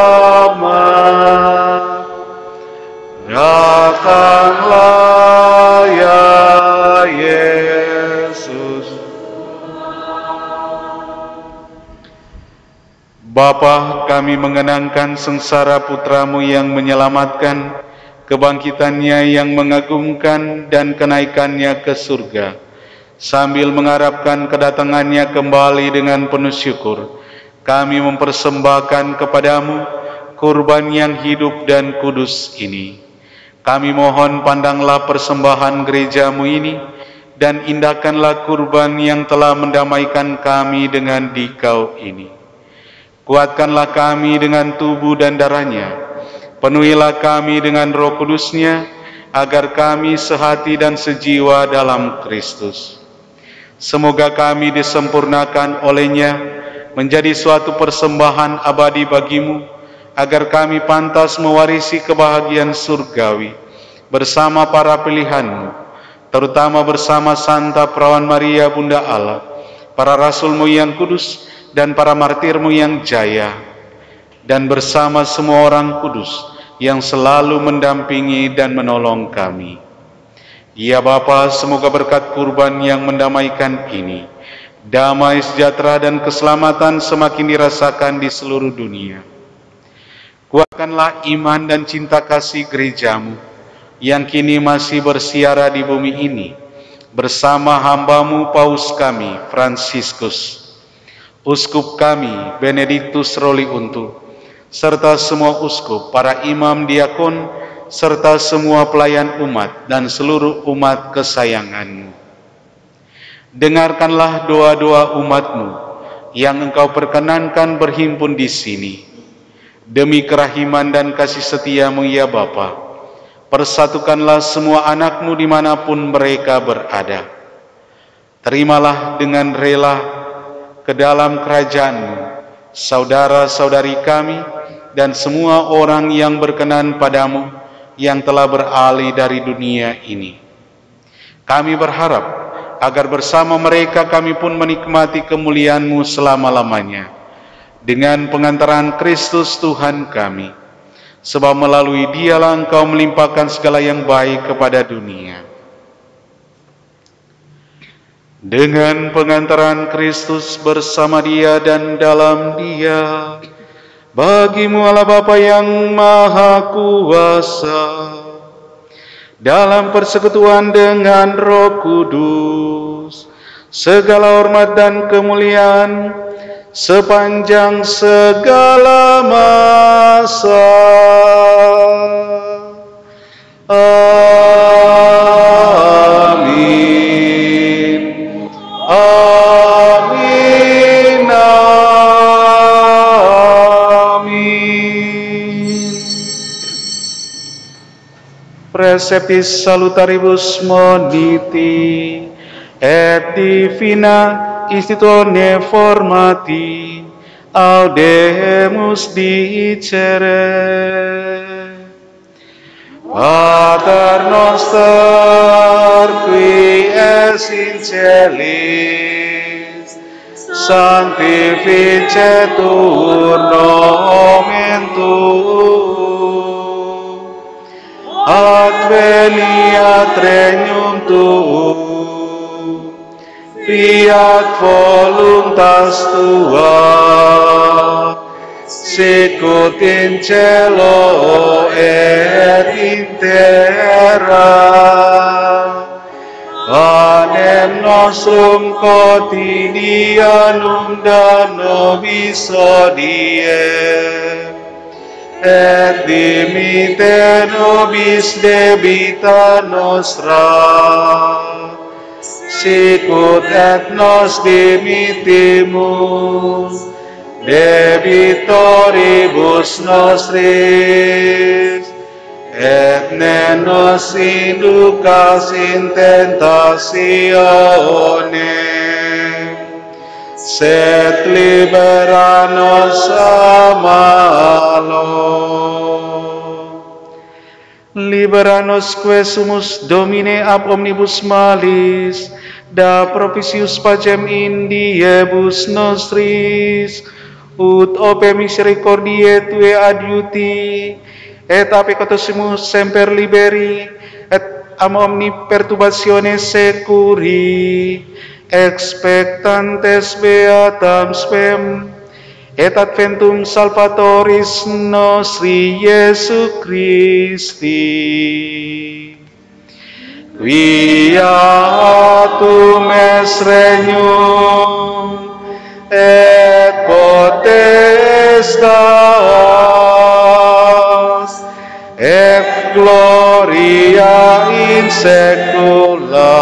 datanglah ya Yesus. Bapa, kami mengenangkan sengsara Putra-Mu yang menyelamatkan, kebangkitannya yang mengagumkan, dan kenaikannya ke surga. Sambil mengharapkan kedatangannya kembali dengan penuh syukur, kami mempersembahkan kepadamu kurban yang hidup dan kudus ini. Kami mohon pandanglah persembahan gerejamu ini, dan indahkanlah kurban yang telah mendamaikan kami dengan Dikau ini. Kuatkanlah kami dengan tubuh dan darahnya, penuhilah kami dengan Roh Kudusnya, agar kami sehati dan sejiwa dalam Kristus. Semoga kami disempurnakan olehnya menjadi suatu persembahan abadi bagimu, agar kami pantas mewarisi kebahagiaan surgawi bersama para pilihanmu, terutama bersama Santa Perawan Maria Bunda Allah, para rasulmu yang kudus, dan para martirmu yang jaya, dan bersama semua orang kudus yang selalu mendampingi dan menolong kami. Ya Bapa, semoga berkat kurban yang mendamaikan ini, damai, sejahtera, dan keselamatan semakin dirasakan di seluruh dunia. Kuatkanlah iman dan cinta kasih gerejamu, yang kini masih bersiara di bumi ini, bersama hambamu Paus kami, Fransiskus, Uskup kami, Benediktus Roli Untu, serta semua uskup, para imam, diakon, serta semua pelayan umat dan seluruh umat kesayanganmu. Dengarkanlah doa-doa umatmu yang engkau perkenankan berhimpun di sini. Demi kerahiman dan kasih setiamu ya Bapa, persatukanlah semua anakmu dimanapun mereka berada. Terimalah dengan rela ke dalam kerajaanmu saudara-saudari kami dan semua orang yang berkenan padamu, yang telah beralih dari dunia ini. Kami berharap agar bersama mereka kami pun menikmati kemuliaan-Mu selama-lamanya dengan pengantaran Kristus Tuhan kami, sebab melalui Dialah Engkau melimpahkan segala yang baik kepada dunia. Dengan pengantaran Kristus bersama Dia dan dalam Dia, bagimu Allah Bapa yang Maha Kuasa, dalam persekutuan dengan Roh Kudus, segala hormat dan kemuliaan sepanjang segala masa. Amin. Amin. Preceptis salutaribus moniti et divina institutione formati audemus dicere. Pater noster qui es in celis, sanctificetur nomen tuum, adveniat regnum tuum, fiat voluntas tua, sicut in cielo et in terra. Panem nostrum quotidianum da nobis hodie, et dimitte nobis debita nostra, sicut et nos dimittimus debitoribus nostris, et ne nos inducas in tentatione, sed libera nos a malo. Libera nos que sumus Domine ab omnibus malis, da propitius pacem in diebus nostris, ut ope misericordiae Tue adiuti, et apecotosimus semper liberi, et am omni perturbatione securi, expectantes beatam spem, et adventum salvatoris nostri Iesu Christi. Viatum es regnum et potestas et gloria in saecula.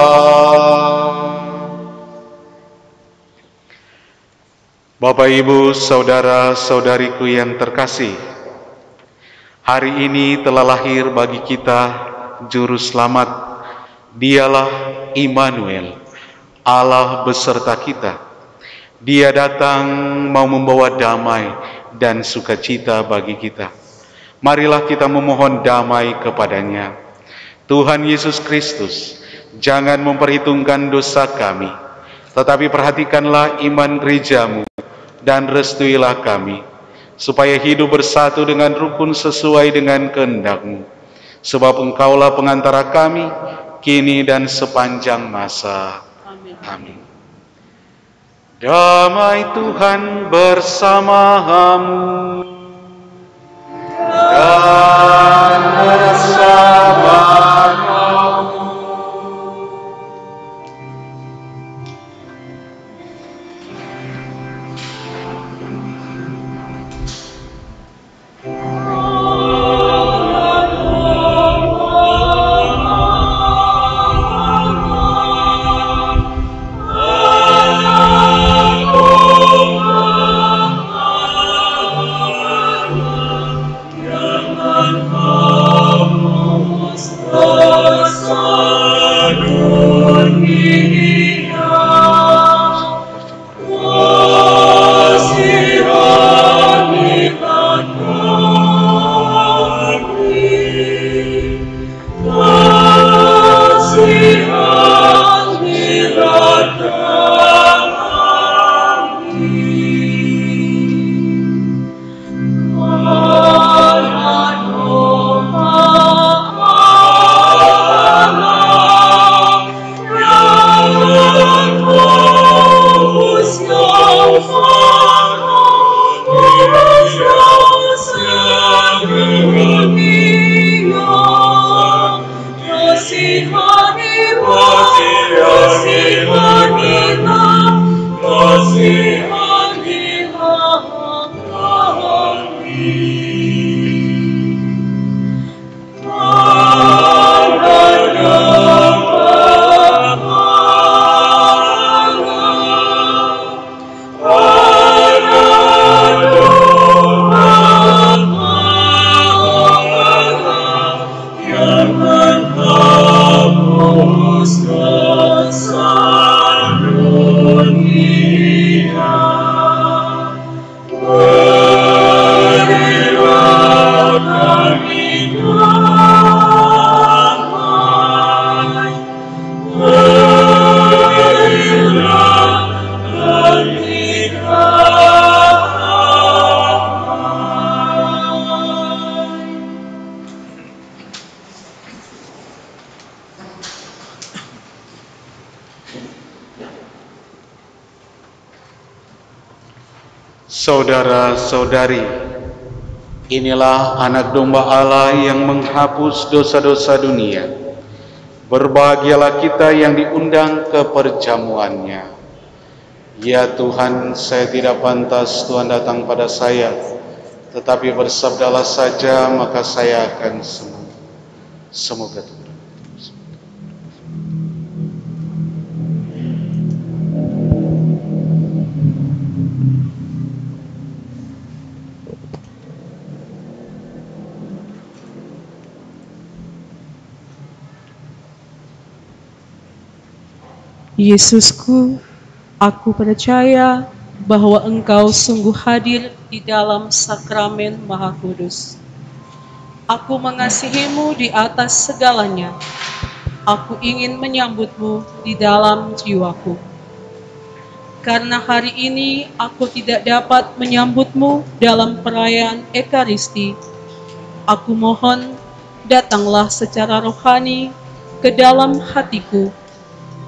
Bapak, Ibu, saudara-saudariku yang terkasih, hari ini telah lahir bagi kita Juru Selamat. Dialah Immanuel, Allah beserta kita. Dia datang mau membawa damai dan sukacita bagi kita. Marilah kita memohon damai kepadanya. Tuhan Yesus Kristus, jangan memperhitungkan dosa kami, tetapi perhatikanlah iman gerejamu dan restuilah kami, supaya hidup bersatu dengan rukun sesuai dengan kehendak-Mu. Sebab Engkaulah pengantara kami, kini dan sepanjang masa. Amin. Damai Tuhan bersamamu dan bersama-Mu. Saudara-saudari, inilah anak domba Allah yang menghapus dosa-dosa dunia. Berbahagialah kita yang diundang ke perjamuannya. Ya Tuhan, saya tidak pantas Tuhan datang pada saya, tetapi bersabdalah saja maka saya akan sembuh. Semoga Tuhan. Yesusku, aku percaya bahwa Engkau sungguh hadir di dalam sakramen Maha Kudus. Aku mengasihi-Mu di atas segalanya. Aku ingin menyambut-Mu di dalam jiwaku. Karena hari ini aku tidak dapat menyambut-Mu dalam perayaan Ekaristi, aku mohon datanglah secara rohani ke dalam hatiku.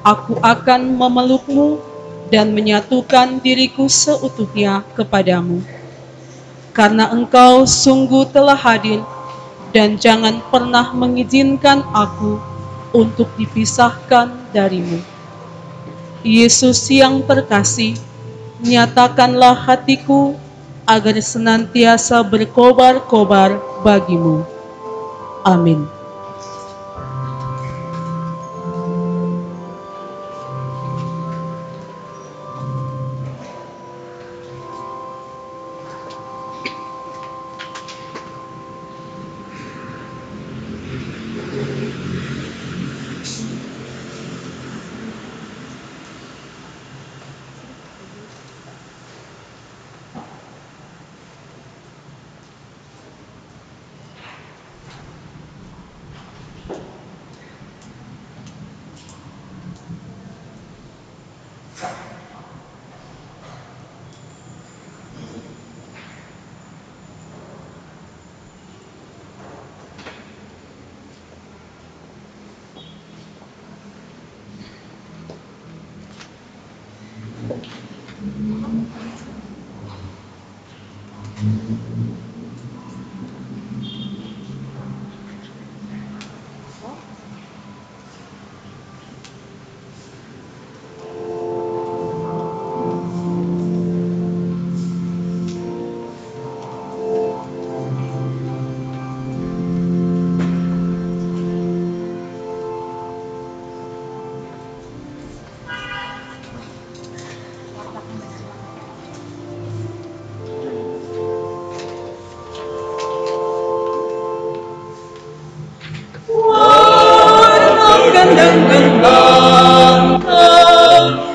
Aku akan memeluk-Mu dan menyatukan diriku seutuhnya kepadamu. Karena Engkau sungguh telah hadir, dan jangan pernah mengizinkan aku untuk dipisahkan darimu. Yesus yang terkasih, nyatakanlah hatiku agar senantiasa berkobar-kobar bagimu. Amin.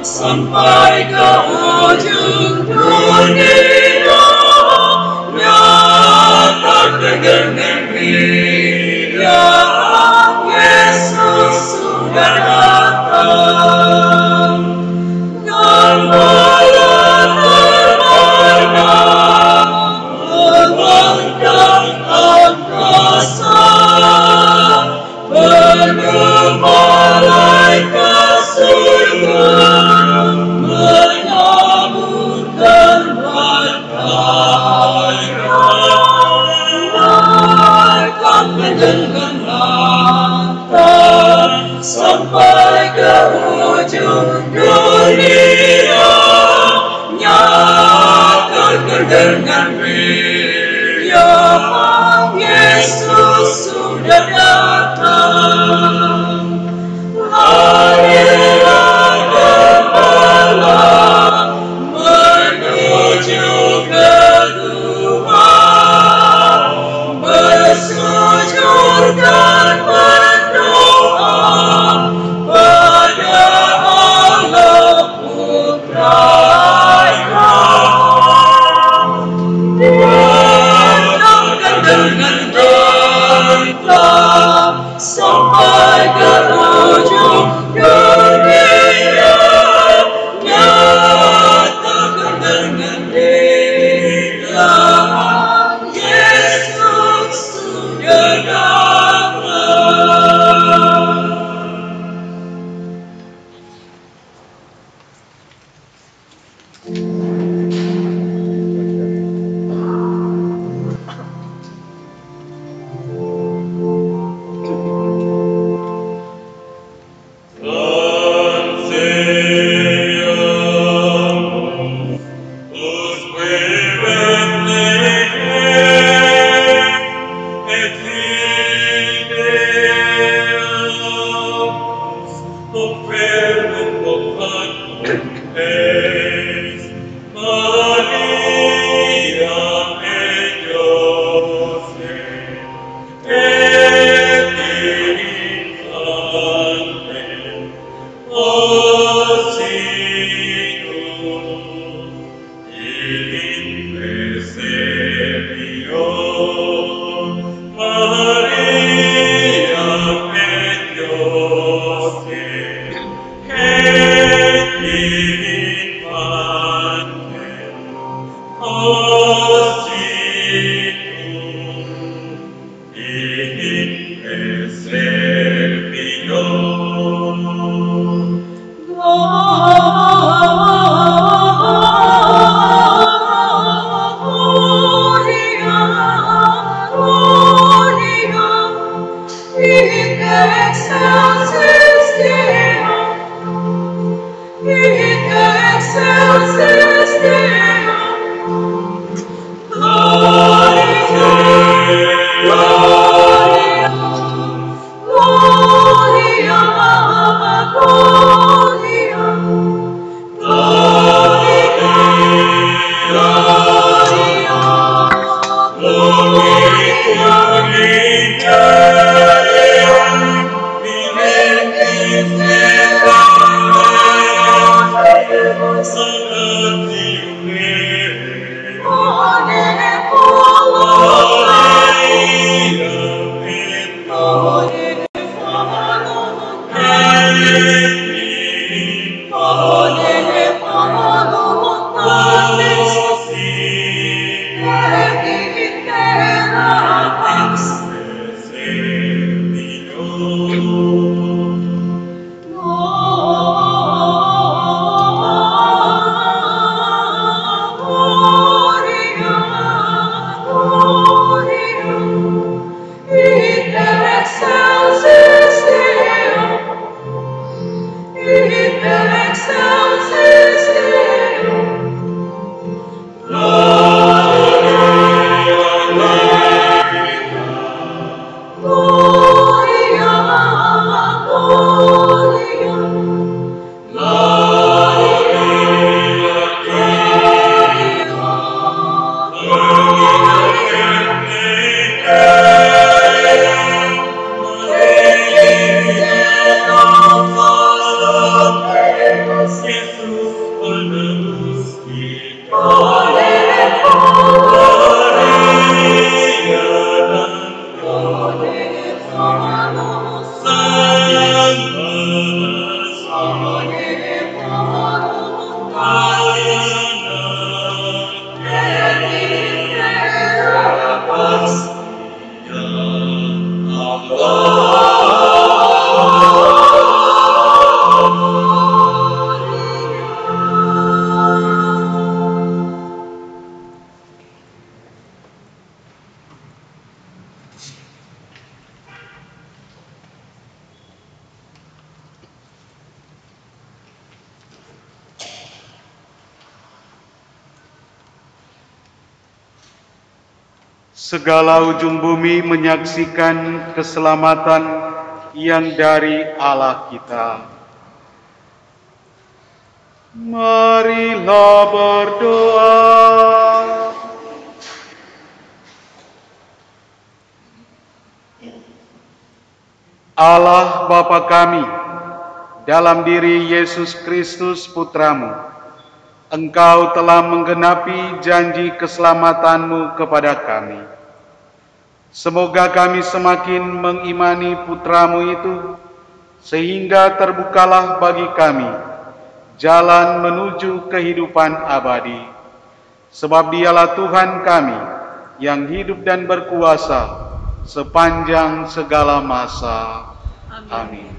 Sampai ke ujung dunia, nyatakan dengan riang Yesus sudah datang. Gembala terwarna membentang angkasa, penuh malaikat surga menyambutkan mereka. Naikkan dengan mata sampai ke ujung dunia, nyatakan dengan riang Yesus sudah datang. Marilah gembala menuju kedua, bersujud dan berdoa pada Allah Putra. Datang dengan mantap sampai ke ujung dunia, nyatakan dengan riang Yesus sudah datang. Sangat Segala ujung bumi menyaksikan keselamatan yang dari Allah kita. Marilah berdoa. Allah Bapa kami, dalam diri Yesus Kristus Putramu, Engkau telah menggenapi janji keselamatanmu kepada kami. Semoga kami semakin mengimani Putramu itu, sehingga terbukalah bagi kami jalan menuju kehidupan abadi. Sebab Dialah Tuhan kami yang hidup dan berkuasa sepanjang segala masa. Amin.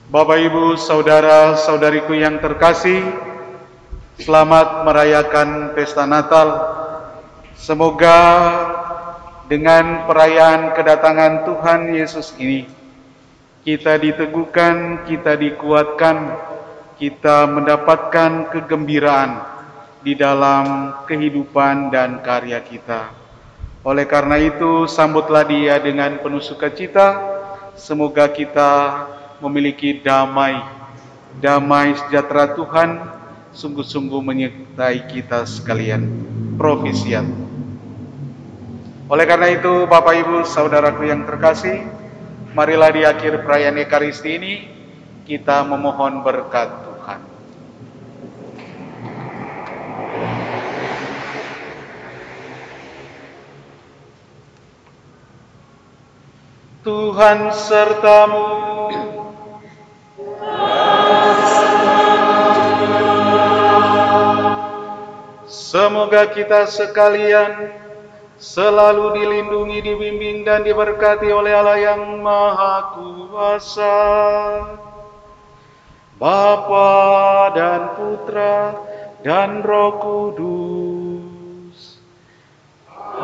Bapak, Ibu, saudara-saudariku yang terkasih, selamat merayakan pesta Natal. Semoga dengan perayaan kedatangan Tuhan Yesus ini, kita diteguhkan, kita dikuatkan, kita mendapatkan kegembiraan di dalam kehidupan dan karya kita. Oleh karena itu, sambutlah Dia dengan penuh sukacita. Semoga kita memiliki damai sejahtera Tuhan sungguh-sungguh menyertai kita sekalian. Profisiat. Oleh karena itu, Bapak, Ibu, saudaraku yang terkasih, marilah di akhir perayaan Ekaristi ini kita memohon berkat Tuhan. Tuhan sertamu. Semoga kita sekalian selalu dilindungi, dibimbing, dan diberkati oleh Allah yang Maha Kuasa, Bapa dan Putra dan Roh Kudus.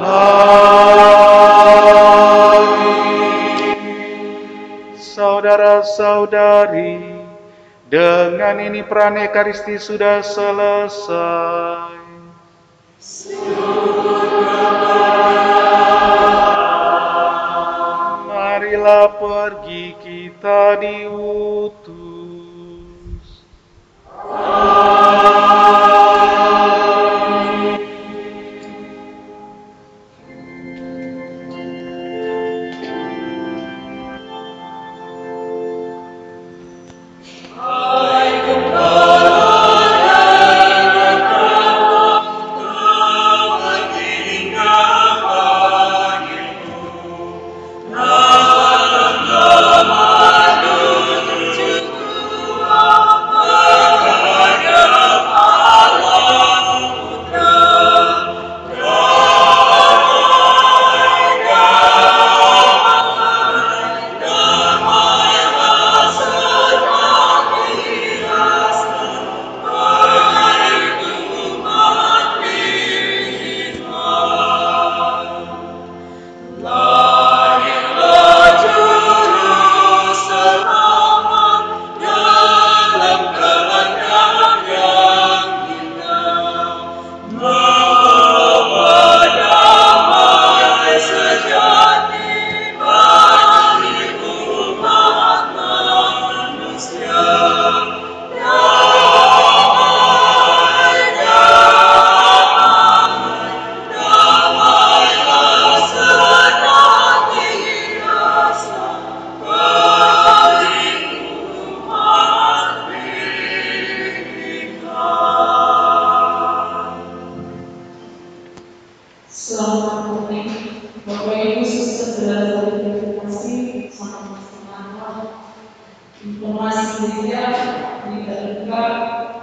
Amin. Saudara-saudari, dengan ini perayaan Ekaristi sudah selesai. Marilah pergi kita diutus. Amin.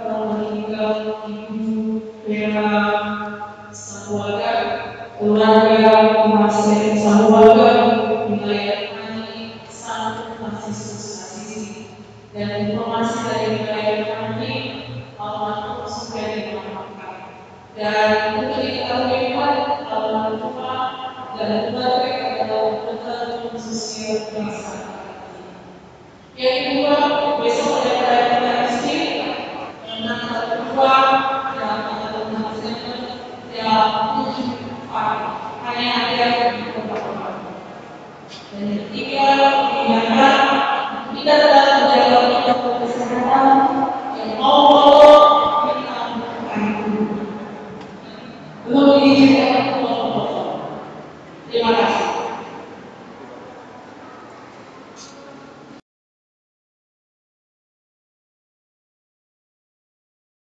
telah meninggal ibu, Vera, sang keluarga, umat Kristen